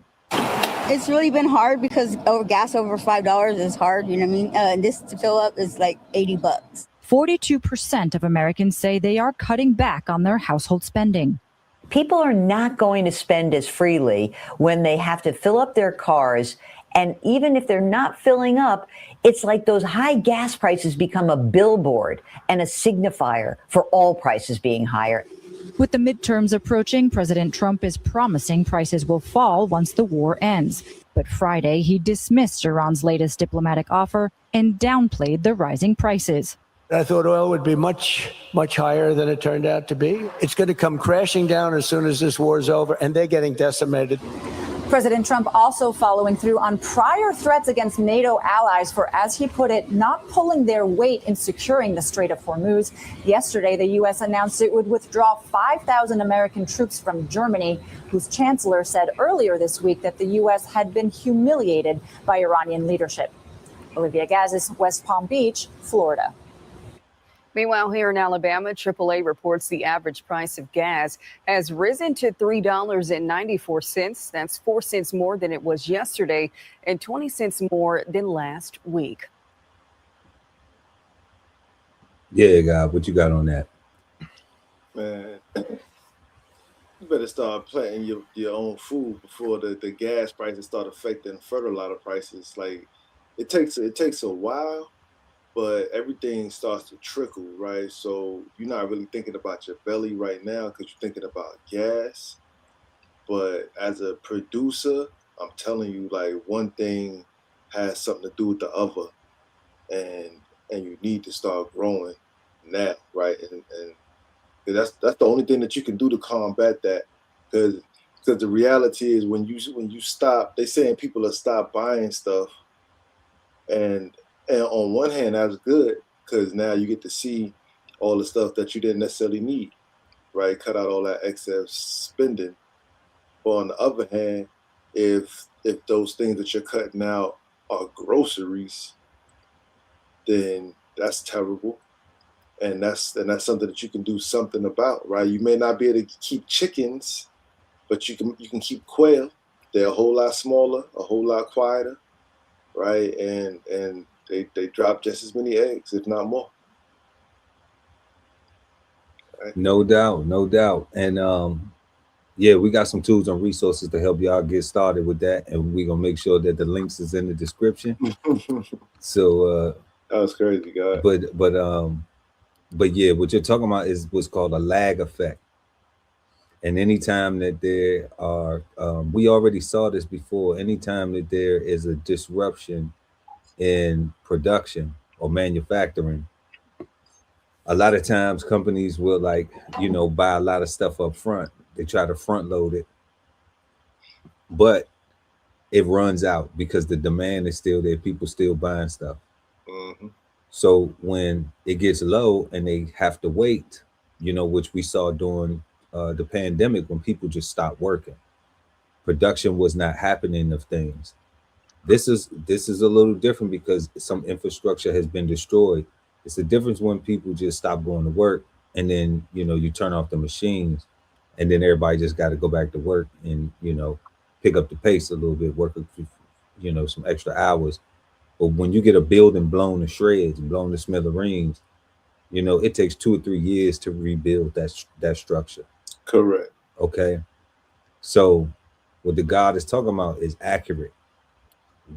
It's really been hard because gas over $5 is hard. You know what I mean? This to fill up is like $80. 42% of Americans say they are cutting back on their household spending. People are not going to spend as freely when they have to fill up their cars. And even if they're not filling up, it's like those high gas prices become a billboard and a signifier for all prices being higher. With the midterms approaching, President Trump is promising prices will fall once the war ends. But Friday, he dismissed Iran's latest diplomatic offer and downplayed the rising prices. I thought oil would be much, much higher than it turned out to be. It's going to come crashing down as soon as this war is over, and they're getting decimated. President Trump also following through on prior threats against NATO allies for, as he put it, not pulling their weight in securing the Strait of Hormuz. Yesterday, the U.S. announced it would withdraw 5,000 American troops from Germany, whose chancellor said earlier this week that the U.S. had been humiliated by Iranian leadership. Olivia Gazis, West Palm Beach, Florida. Meanwhile, here in Alabama, AAA reports the average price of gas has risen to $3.94. That's 4 cents more than it was yesterday and 20 cents more than last week. Yeah, God, what you got on that? Man, you better start planting your own food before the gas prices start affecting fertilizer prices. Like it takes a while, but everything starts to trickle, right? So you're not really thinking about your belly right now because you're thinking about gas. But as a producer, I'm telling you, like one thing has something to do with the other, and you need to start growing now, right? And that's the only thing that you can do to combat that, because the reality is when you stop, they saying people will stop buying stuff, and on one hand, that's good because now you get to see all the stuff that you didn't necessarily need, right? Cut out all that excess spending. But on the other hand, if those things that you're cutting out are groceries, then that's terrible, and that's something that you can do something about, right? You may not be able to keep chickens, but you can keep quail. They're a whole lot smaller, a whole lot quieter, right? And they drop just as many eggs, if not more. Right? No doubt. And yeah, we got some tools and resources to help y'all get started with that, and we're gonna make sure that the links is in the description. So that was crazy, guys. But yeah, what you're talking about is what's called a lag effect. And anytime that there are, we already saw this before, anytime that there is a disruption in production or manufacturing, a lot of times companies will buy a lot of stuff up front. They try to front load it, but it runs out because the demand is still there. People still buying stuff. Mm-hmm. So when it gets low and they have to wait, which we saw during the pandemic when people just stopped working, production was not happening of things. This is a little different because some infrastructure has been destroyed. It's the difference when people just stop going to work and then, you turn off the machines and then everybody just got to go back to work and, pick up the pace a little bit, work, some extra hours. But when you get a building blown to shreds, blown to smithereens, it takes 2 or 3 years to rebuild that structure. Correct. Okay. So what the God is talking about is accurate.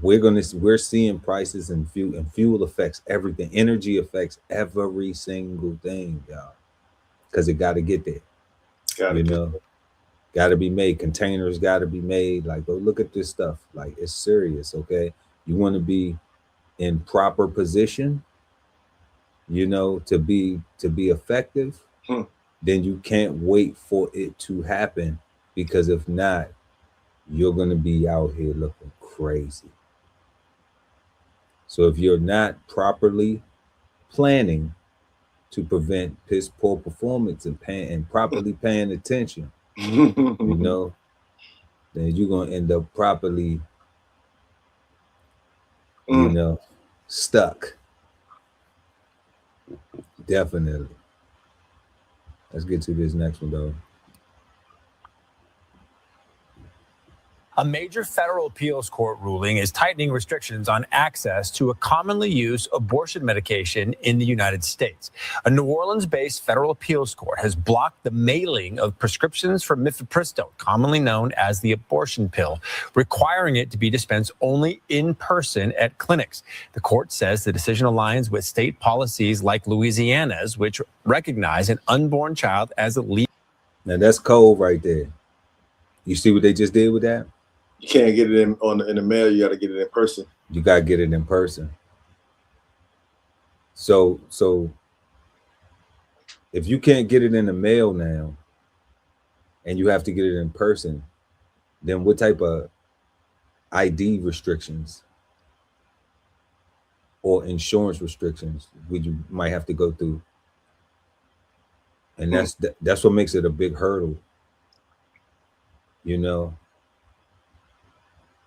We're seeing prices and fuel affects everything. Energy affects every single thing, y'all, because it got to get there. Got to be made. Containers got to be made. Like, go look at this stuff. Like, it's serious. Okay, you want to be in proper position, to be effective. Then you can't wait for it to happen, because if not, you're gonna be out here looking crazy. So if you're not properly planning to prevent piss poor performance and properly paying attention, then you're gonna end up properly, stuck. Definitely. Let's get to this next one, though. A major federal appeals court ruling is tightening restrictions on access to a commonly used abortion medication in the United States. A New Orleans-based federal appeals court has blocked the mailing of prescriptions for mifepristone, commonly known as the abortion pill, requiring it to be dispensed only in person at clinics. The court says the decision aligns with state policies like Louisiana's, which recognize an unborn child as a legal. Now that's cold right there. You see what they just did with that? You can't get it in the mail. You got to get it in person. You got to get it in person. So if you can't get it in the mail now, and you have to get it in person, then what type of ID restrictions or insurance restrictions would you might have to go through? And that's what makes it a big hurdle. You know,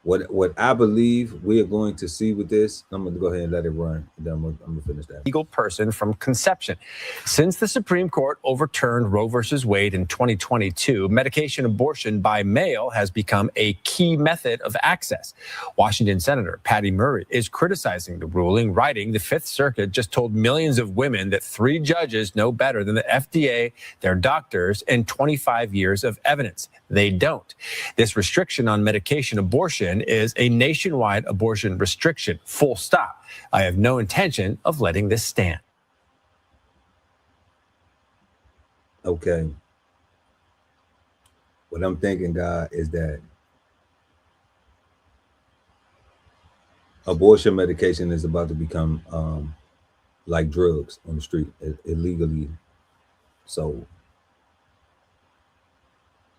what I believe we are going to see with this, I'm going to go ahead and let it run. Then I'm going to finish that. Legal person from conception. Since the Supreme Court overturned Roe versus Wade in 2022, medication abortion by mail has become a key method of access. Washington Senator Patty Murray is criticizing the ruling, writing, "The Fifth Circuit just told millions of women that 3 judges know better than the FDA, their doctors, and 25 years of evidence. They don't. This restriction on medication abortion is a nationwide abortion restriction, full stop. I have no intention of letting this stand." Okay. What I'm thinking, God, is that abortion medication is about to become like drugs on the street, illegally sold.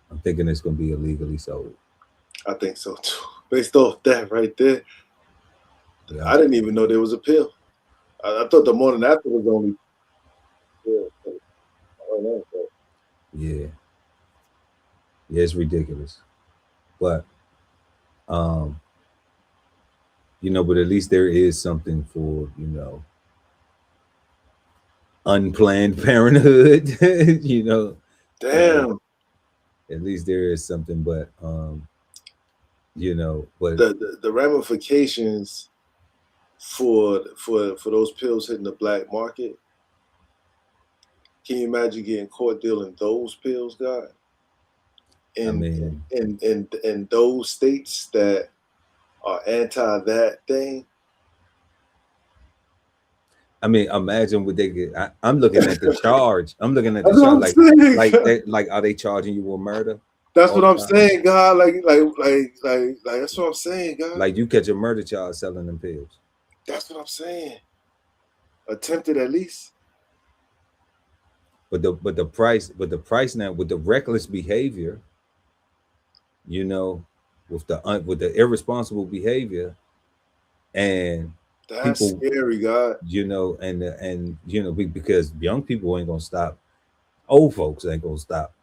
I'm thinking it's going to be illegally sold. I think so too. Based off that right there, yeah. I didn't even know there was a pill. I thought the morning after was only. Yeah, it's ridiculous, but you know, but at least there is something for, you know, unplanned parenthood. You know, damn. At least there is something, but you know, but the ramifications for those pills hitting the black market. Can you imagine getting caught dealing those pills, God? In those states that are anti that thing. I mean, imagine what they get. I'm looking at the charge. I'm looking at the charge. Like, are they charging you with murder? That's what I'm saying, God. Like, that's what I'm saying, God. Like, you catch a murder charge selling them pills. That's what I'm saying. Attempted at least. But the price now, with the reckless behavior, you know, with the irresponsible behavior, and that's people, scary, God. You know, and you know, because young people ain't gonna stop, old folks ain't gonna stop.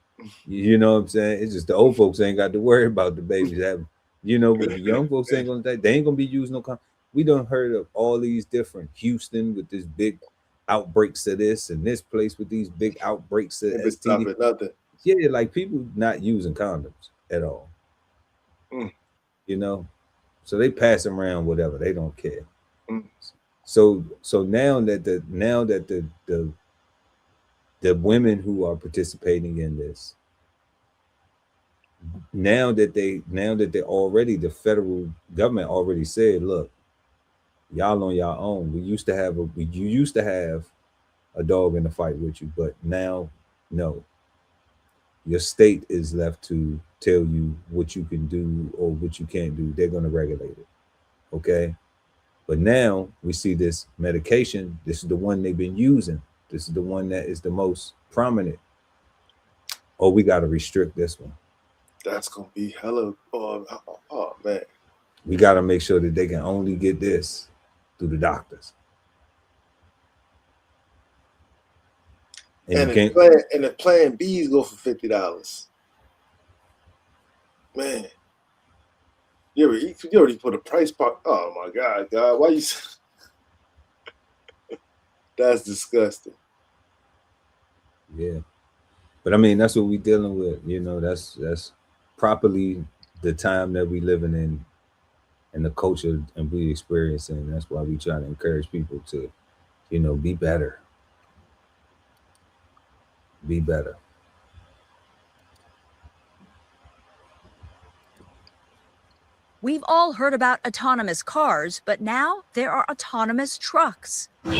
You know what I'm saying? It's just the old folks ain't got to worry about the babies having. You know, but the young folks ain't gonna die. They ain't gonna be using no. We done heard of all these different Houston with this big outbreaks of this, and this place with these big outbreaks of STD. Nothing. Yeah, like people not using condoms at all. You know, so they pass around whatever, they don't care. So now that the women who are participating in this, now that they already, the federal government already said, look, y'all on your own. You used to have a dog in the fight with you, but now no. Your state is left to tell you what you can do or what you can't do. They're going to regulate it. Okay. But now we see this medication. This is the one they've been using. This is the one that is the most prominent. Oh, we got to restrict this one. That's going to be hella. Oh, man. We got to make sure that they can only get this through the doctors. And the plan B's go for $50. Man, you already put a price part. Oh my God, why you? That's disgusting. Yeah, but I mean that's what we dealing with. You know, that's properly the time that we living in and the culture and we experiencing. That's why we try to encourage people to, you know, be better. Be better. We've all heard about autonomous cars, but now there are autonomous trucks. For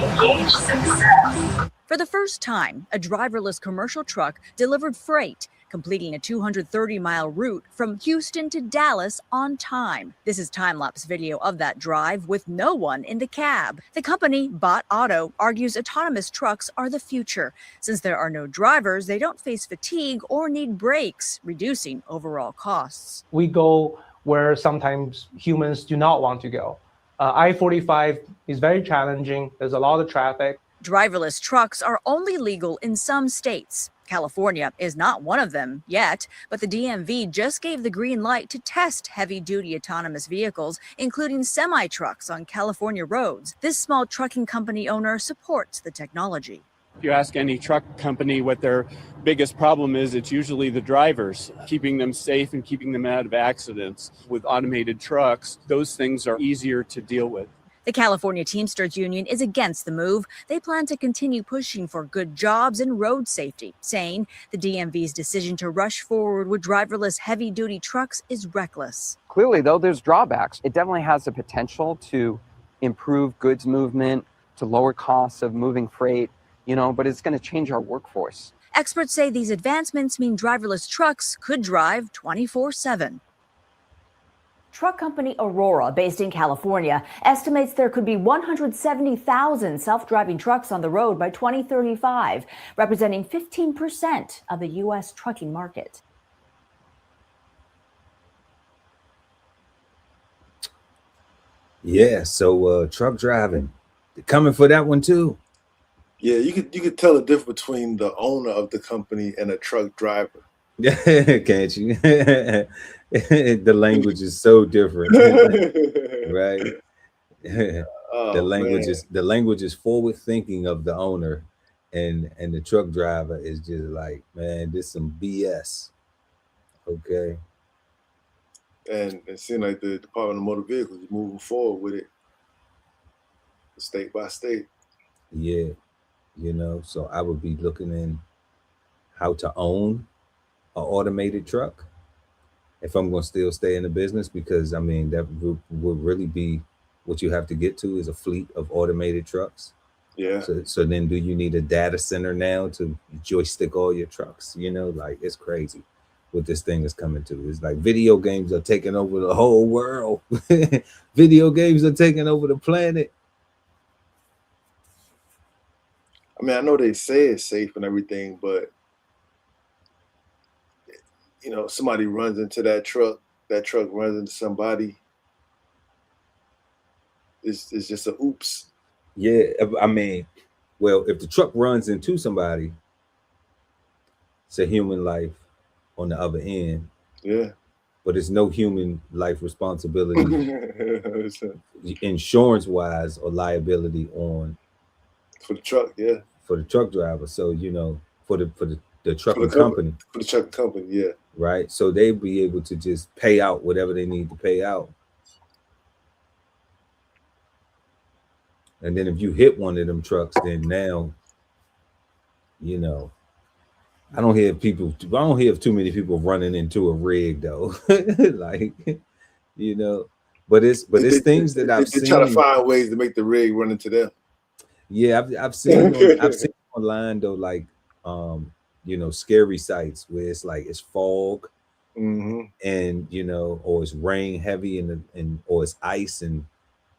the first time, a driverless commercial truck delivered freight, completing a 230-mile route from Houston to Dallas on time. This is time-lapse video of that drive with no one in the cab. The company, Bot Auto, argues autonomous trucks are the future. Since there are no drivers, they don't face fatigue or need brakes, reducing overall costs. We go where sometimes humans do not want to go. I-45 is very challenging. There's a lot of traffic. Driverless trucks are only legal in some states. California is not one of them yet, but the DMV just gave the green light to test heavy-duty autonomous vehicles, including semi-trucks on California roads. This small trucking company owner supports the technology. If you ask any truck company what their biggest problem is, it's usually the drivers, keeping them safe and keeping them out of accidents. With automated trucks, those things are easier to deal with. The California Teamsters Union is against the move. They plan to continue pushing for good jobs and road safety, saying the DMV's decision to rush forward with driverless heavy-duty trucks is reckless. Clearly, though, there's drawbacks. It definitely has the potential to improve goods movement, to lower costs of moving freight, but it's going to change our workforce. Experts say these advancements mean driverless trucks could drive 24/7. Truck company Aurora, based in California, estimates there could be 170,000 self-driving trucks on the road by 2035, representing 15% of the U.S. trucking market. Yeah, so truck driving, they're coming for that one too. Yeah, you could tell the difference between the owner of the company and a truck driver. Can't you? The language is so different, right? Oh, the language is forward thinking of the owner, and the truck driver is just like, man, this some BS. Okay. And it seems like the Department of Motor Vehicles is moving forward with it, state by state. Yeah, so I would be looking in how to own an automated truck if I'm going to still stay in the business, because I mean that would really be what you have to get to is a fleet of automated trucks. Yeah. So then do you need a data center now to joystick all your trucks? Like it's crazy what this thing is coming to. It's like video games are taking over the whole world. Video games are taking over the planet. I mean, I know they say it's safe and everything, but somebody runs into that truck runs into somebody. It's just a oops. Yeah, I mean, well, if the truck runs into somebody, it's a human life on the other end. Yeah. But it's no human life responsibility, insurance-wise or liability on for the truck, yeah. For the truck driver. So, for the trucking company. For the trucking company, yeah. Right. So they'd be able to just pay out whatever they need to pay out. And then if you hit one of them trucks, then now, I don't hear of too many people running into a rig though. Like, but it's things that I've seen. They try to find ways to make the rig run into them. Yeah, I've seen online though, like scary sites where it's like it's fog, and or it's rain heavy and or it's ice and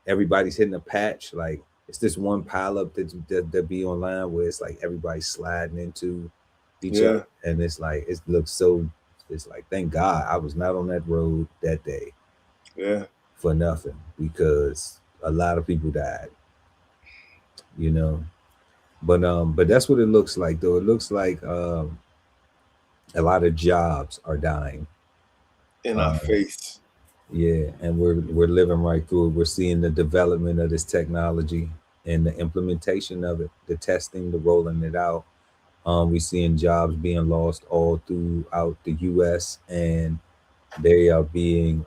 everybody's hitting a patch. Like it's this one pileup that be online where it's like everybody's sliding into each other, and it's like it looks so. It's like thank God I was not on that road that day. Yeah, for nothing, because a lot of people died. But that's what it looks like though. It looks like a lot of jobs are dying in our face. Yeah, and we're living right through it. We're seeing the development of this technology and the implementation of it, the testing, the rolling it out. We're seeing jobs being lost all throughout the U.S. and they are being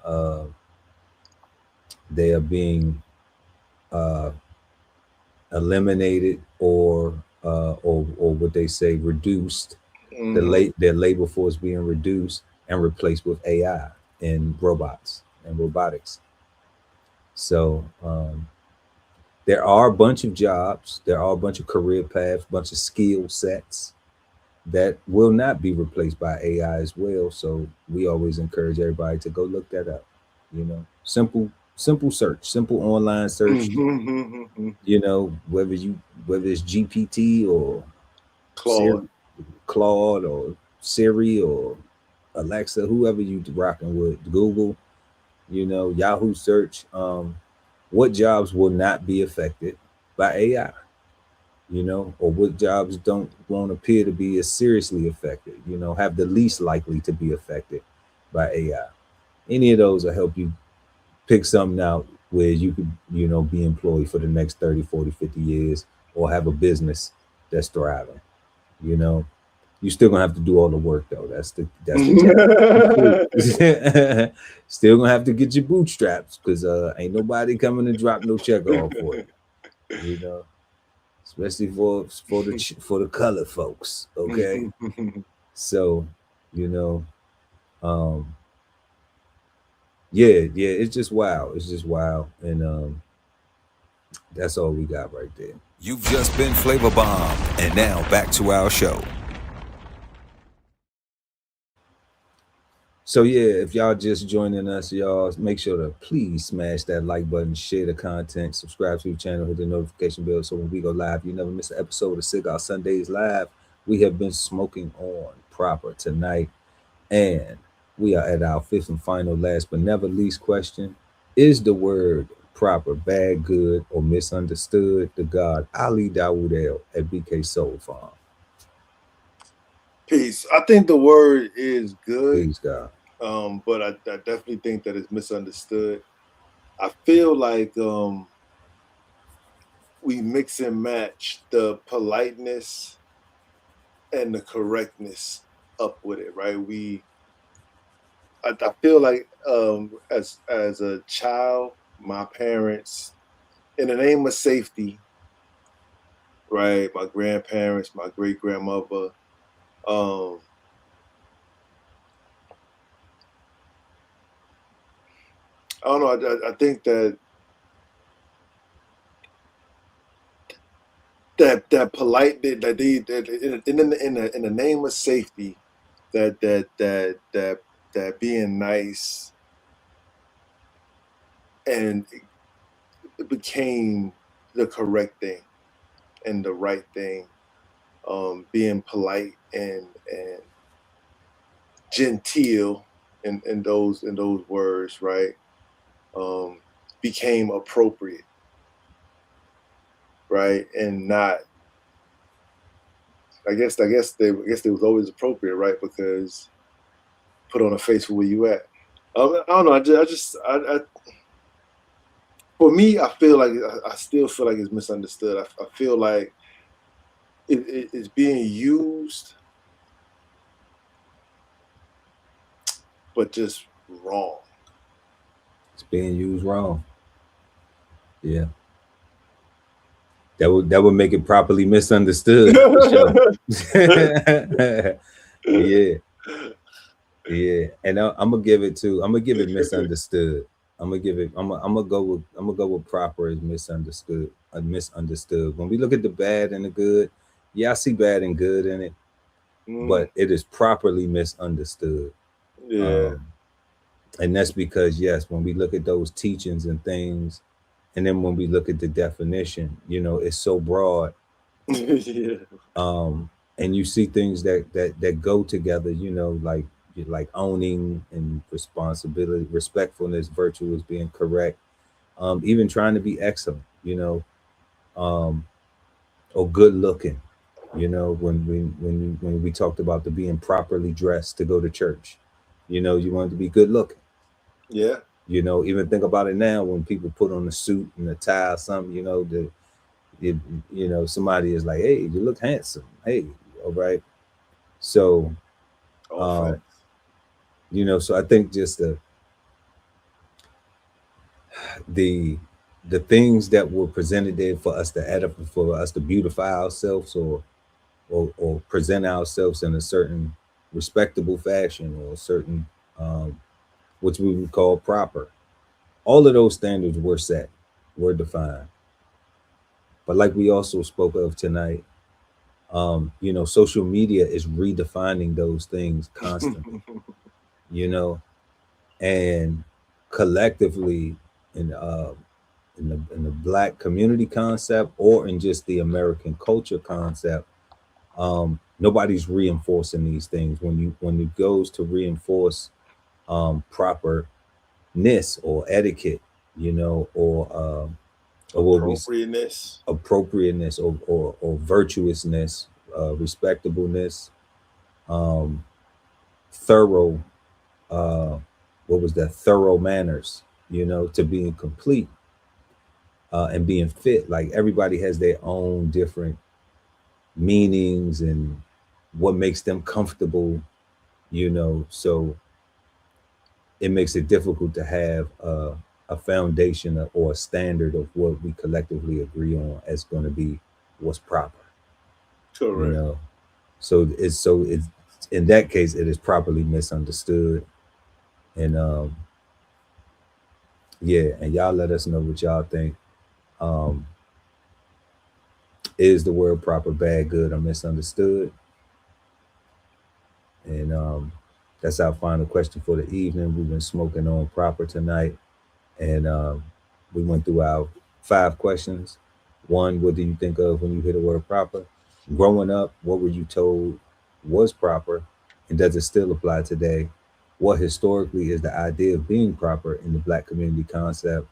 eliminated or what they say reduced. Their labor force being reduced and replaced with AI and robots and robotics. So there are a bunch of jobs, there are a bunch of career paths, bunch of skill sets that will not be replaced by AI as well. So we always encourage everybody to go look that up. You know, simple search, simple online search. You know, whether it's GPT or Claude or Siri or Alexa, whoever you rocking with, Google, you know, Yahoo search, what jobs will not be affected by AI, you know, or what jobs won't appear to be as seriously affected, you know, have the least likely to be affected by AI. Any of those will help you pick something out where you could, you know, be employed for the next 30, 40, 50 years or have a business that's thriving, you know. You still gonna have to do all the work though. That's the still gonna have to get your bootstraps because ain't nobody coming to drop no check off for you. You know, especially for the color folks. Okay, so you know, yeah, it's just wild. It's just wild, and that's all we got right there. You've just been Flavor Bomb, and now back to our show. So yeah, if y'all just joining us, y'all make sure to please smash that like button, share the content, subscribe to the channel, hit the notification bell so when we go live, you never miss an episode of Cigar Sundays Live. We have been smoking on proper tonight, and we are at our fifth and final, last but never least question: is the word proper bad, good, or misunderstood? The God Ali Dawood at BK Soul Farm. Peace. I think the word is good. Peace, God. But I definitely think that it's misunderstood. I feel like we mix and match the politeness and the correctness up with it, right? I feel like as a child, my parents, in the name of safety, right? My grandparents, my great grandmother, I don't know. I think that polite that in the name of safety, that being nice, and it became the correct thing and the right thing. Being polite and genteel in those words, right? Became appropriate, right? And not, I guess they was always appropriate, right? Because put on a face for where you at. I don't know. For me, I feel like I still feel like it's misunderstood. I feel like it's being used, but just wrong. It's being used wrong. Yeah. That would make it properly misunderstood. Yeah. And I'm gonna give it misunderstood. I'm gonna go with proper as misunderstood. Misunderstood. When we look at the bad and the good, yeah, I see bad and good in it, but it is properly misunderstood. Yeah. And that's because, yes, when we look at those teachings and things, and then when we look at the definition, you know, it's so broad. Yeah. And you see things that go together, you know, like owning and responsibility, respectfulness, virtuous, being correct, even trying to be excellent, you know, or good looking, you know, when we talked about the being properly dressed to go to church, you know, you want to be good looking. Yeah. You know, even think about it now when people put on a suit and a tie or something, you know, you know, somebody is like, hey, you look handsome. Hey, all right. So You know, so I think just the things that were presented there for us to edify, for us to beautify ourselves, or present ourselves in a certain respectable fashion, or a certain which we would call proper. All of those standards were set, were defined. But like we also spoke of tonight, you know, social media is redefining those things constantly. You know, and collectively in the Black community concept, or in just the American culture concept, nobody's reinforcing these things. When it goes to reinforce properness or etiquette, you know, or appropriateness or virtuousness, respectableness, thorough, thorough manners, you know, to being complete and being fit. Like, everybody has their own different meanings and what makes them comfortable, you know, so it makes it difficult to have a foundation or a standard of what we collectively agree on as going to be what's proper. Correct. You know, so it's in that case, it is properly misunderstood. And yeah, and y'all let us know what y'all think. Is the word proper bad, good, or misunderstood? And that's our final question for the evening. We've been smoking on proper tonight, and we went through our 5 questions. 1, what do you think of when you hear the word proper? Growing up, what were you told was proper, and does it still apply today? What historically is the idea of being proper in the Black community concept?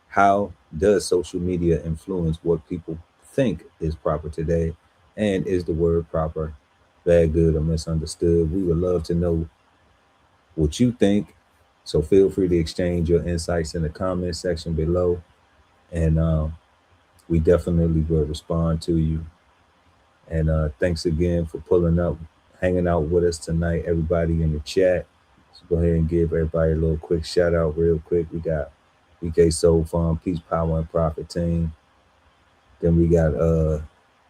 How does social media influence what people think is proper today? And is the word proper bad, good, or misunderstood? We would love to know what you think. So feel free to exchange your insights in the comment section below. And we definitely will respond to you. And thanks again for pulling up, hanging out with us tonight, everybody in the chat. So go ahead and give everybody a little quick shout out real quick. We got BK Soul Farm, Peace, Power, and Profit Team. Then we got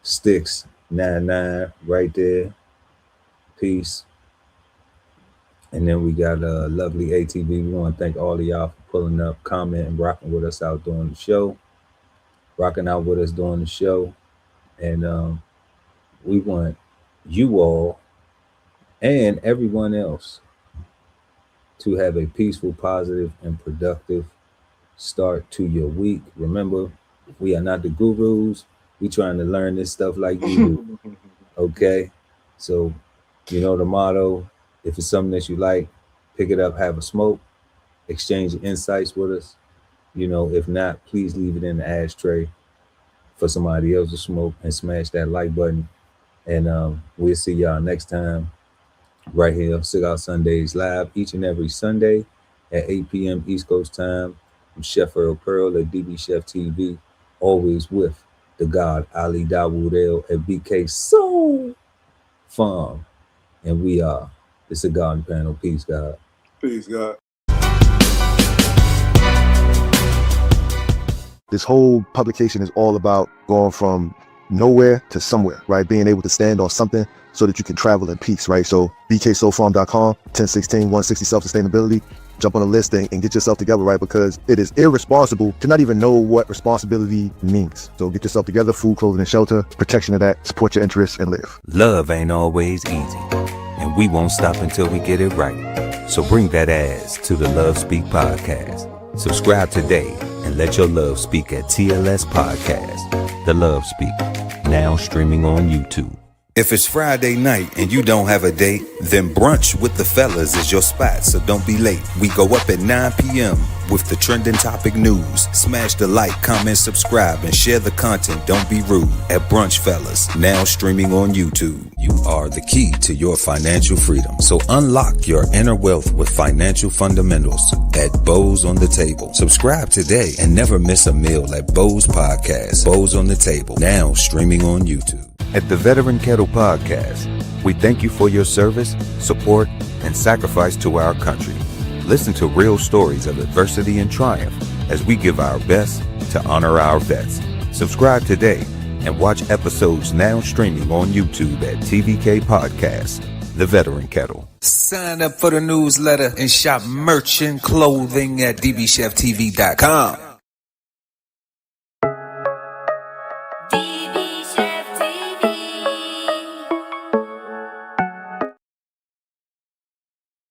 Sticks 99 right there. Peace. And then we got lovely ATV. We want to thank all of y'all for pulling up, commenting, rocking with us out during the show. Rocking out with us during the show. And we want you all and everyone else to have a peaceful, positive, and productive start to your week. Remember, we are not the gurus. We trying to learn this stuff like you do. Okay? So, you know the motto. If it's something that you like, pick it up, have a smoke, exchange insights with us. You know, if not, please leave it in the ashtray for somebody else to smoke, and smash that like button. And we'll see y'all next time right here, Cigar Sundays live each and every Sunday at 8 p.m. East Coast time. I'm Chef Earl Pearl at DBCHEFTV, always with the God Ali Dawood El at BK Soul Farm. And we are the Cigarden Panel. Peace, God. Peace, God. This whole publication is all about going from nowhere to somewhere, right? Being able to stand on something so that you can travel in peace, right? So bksoulfarm.com, 1016, 160 self-sustainability. Jump on the list and get yourself together, right? Because it is irresponsible to not even know what responsibility means. So get yourself together, food, clothing, and shelter, protection of that, support your interests, and live. Love ain't always easy, and we won't stop until we get it right. So bring that ass to the Love Speak podcast. Subscribe today and let your love speak at TLS Podcast. The Love Speak, now streaming on YouTube. If it's Friday night and you don't have a date, then brunch with the fellas is your spot, so don't be late. We go up at 9 p.m. with the trending topic news. Smash the like, comment, subscribe, and share the content. Don't be rude at Brunch Fellas, now streaming on YouTube. You are the key to your financial freedom, so unlock your inner wealth with financial fundamentals at Bows on the Table. Subscribe today and never miss a meal at Bows Podcast. Bows on the Table, now streaming on YouTube. At the Veteran Kettle Podcast, We thank you for your service, support, and sacrifice to our country. Listen to real stories of adversity and triumph as we give our best to honor our vets. Subscribe today and watch episodes now streaming on YouTube at TVK Podcast, The Veteran Kettle. Sign up for the newsletter and shop merch and clothing at DBCHEFTV.com.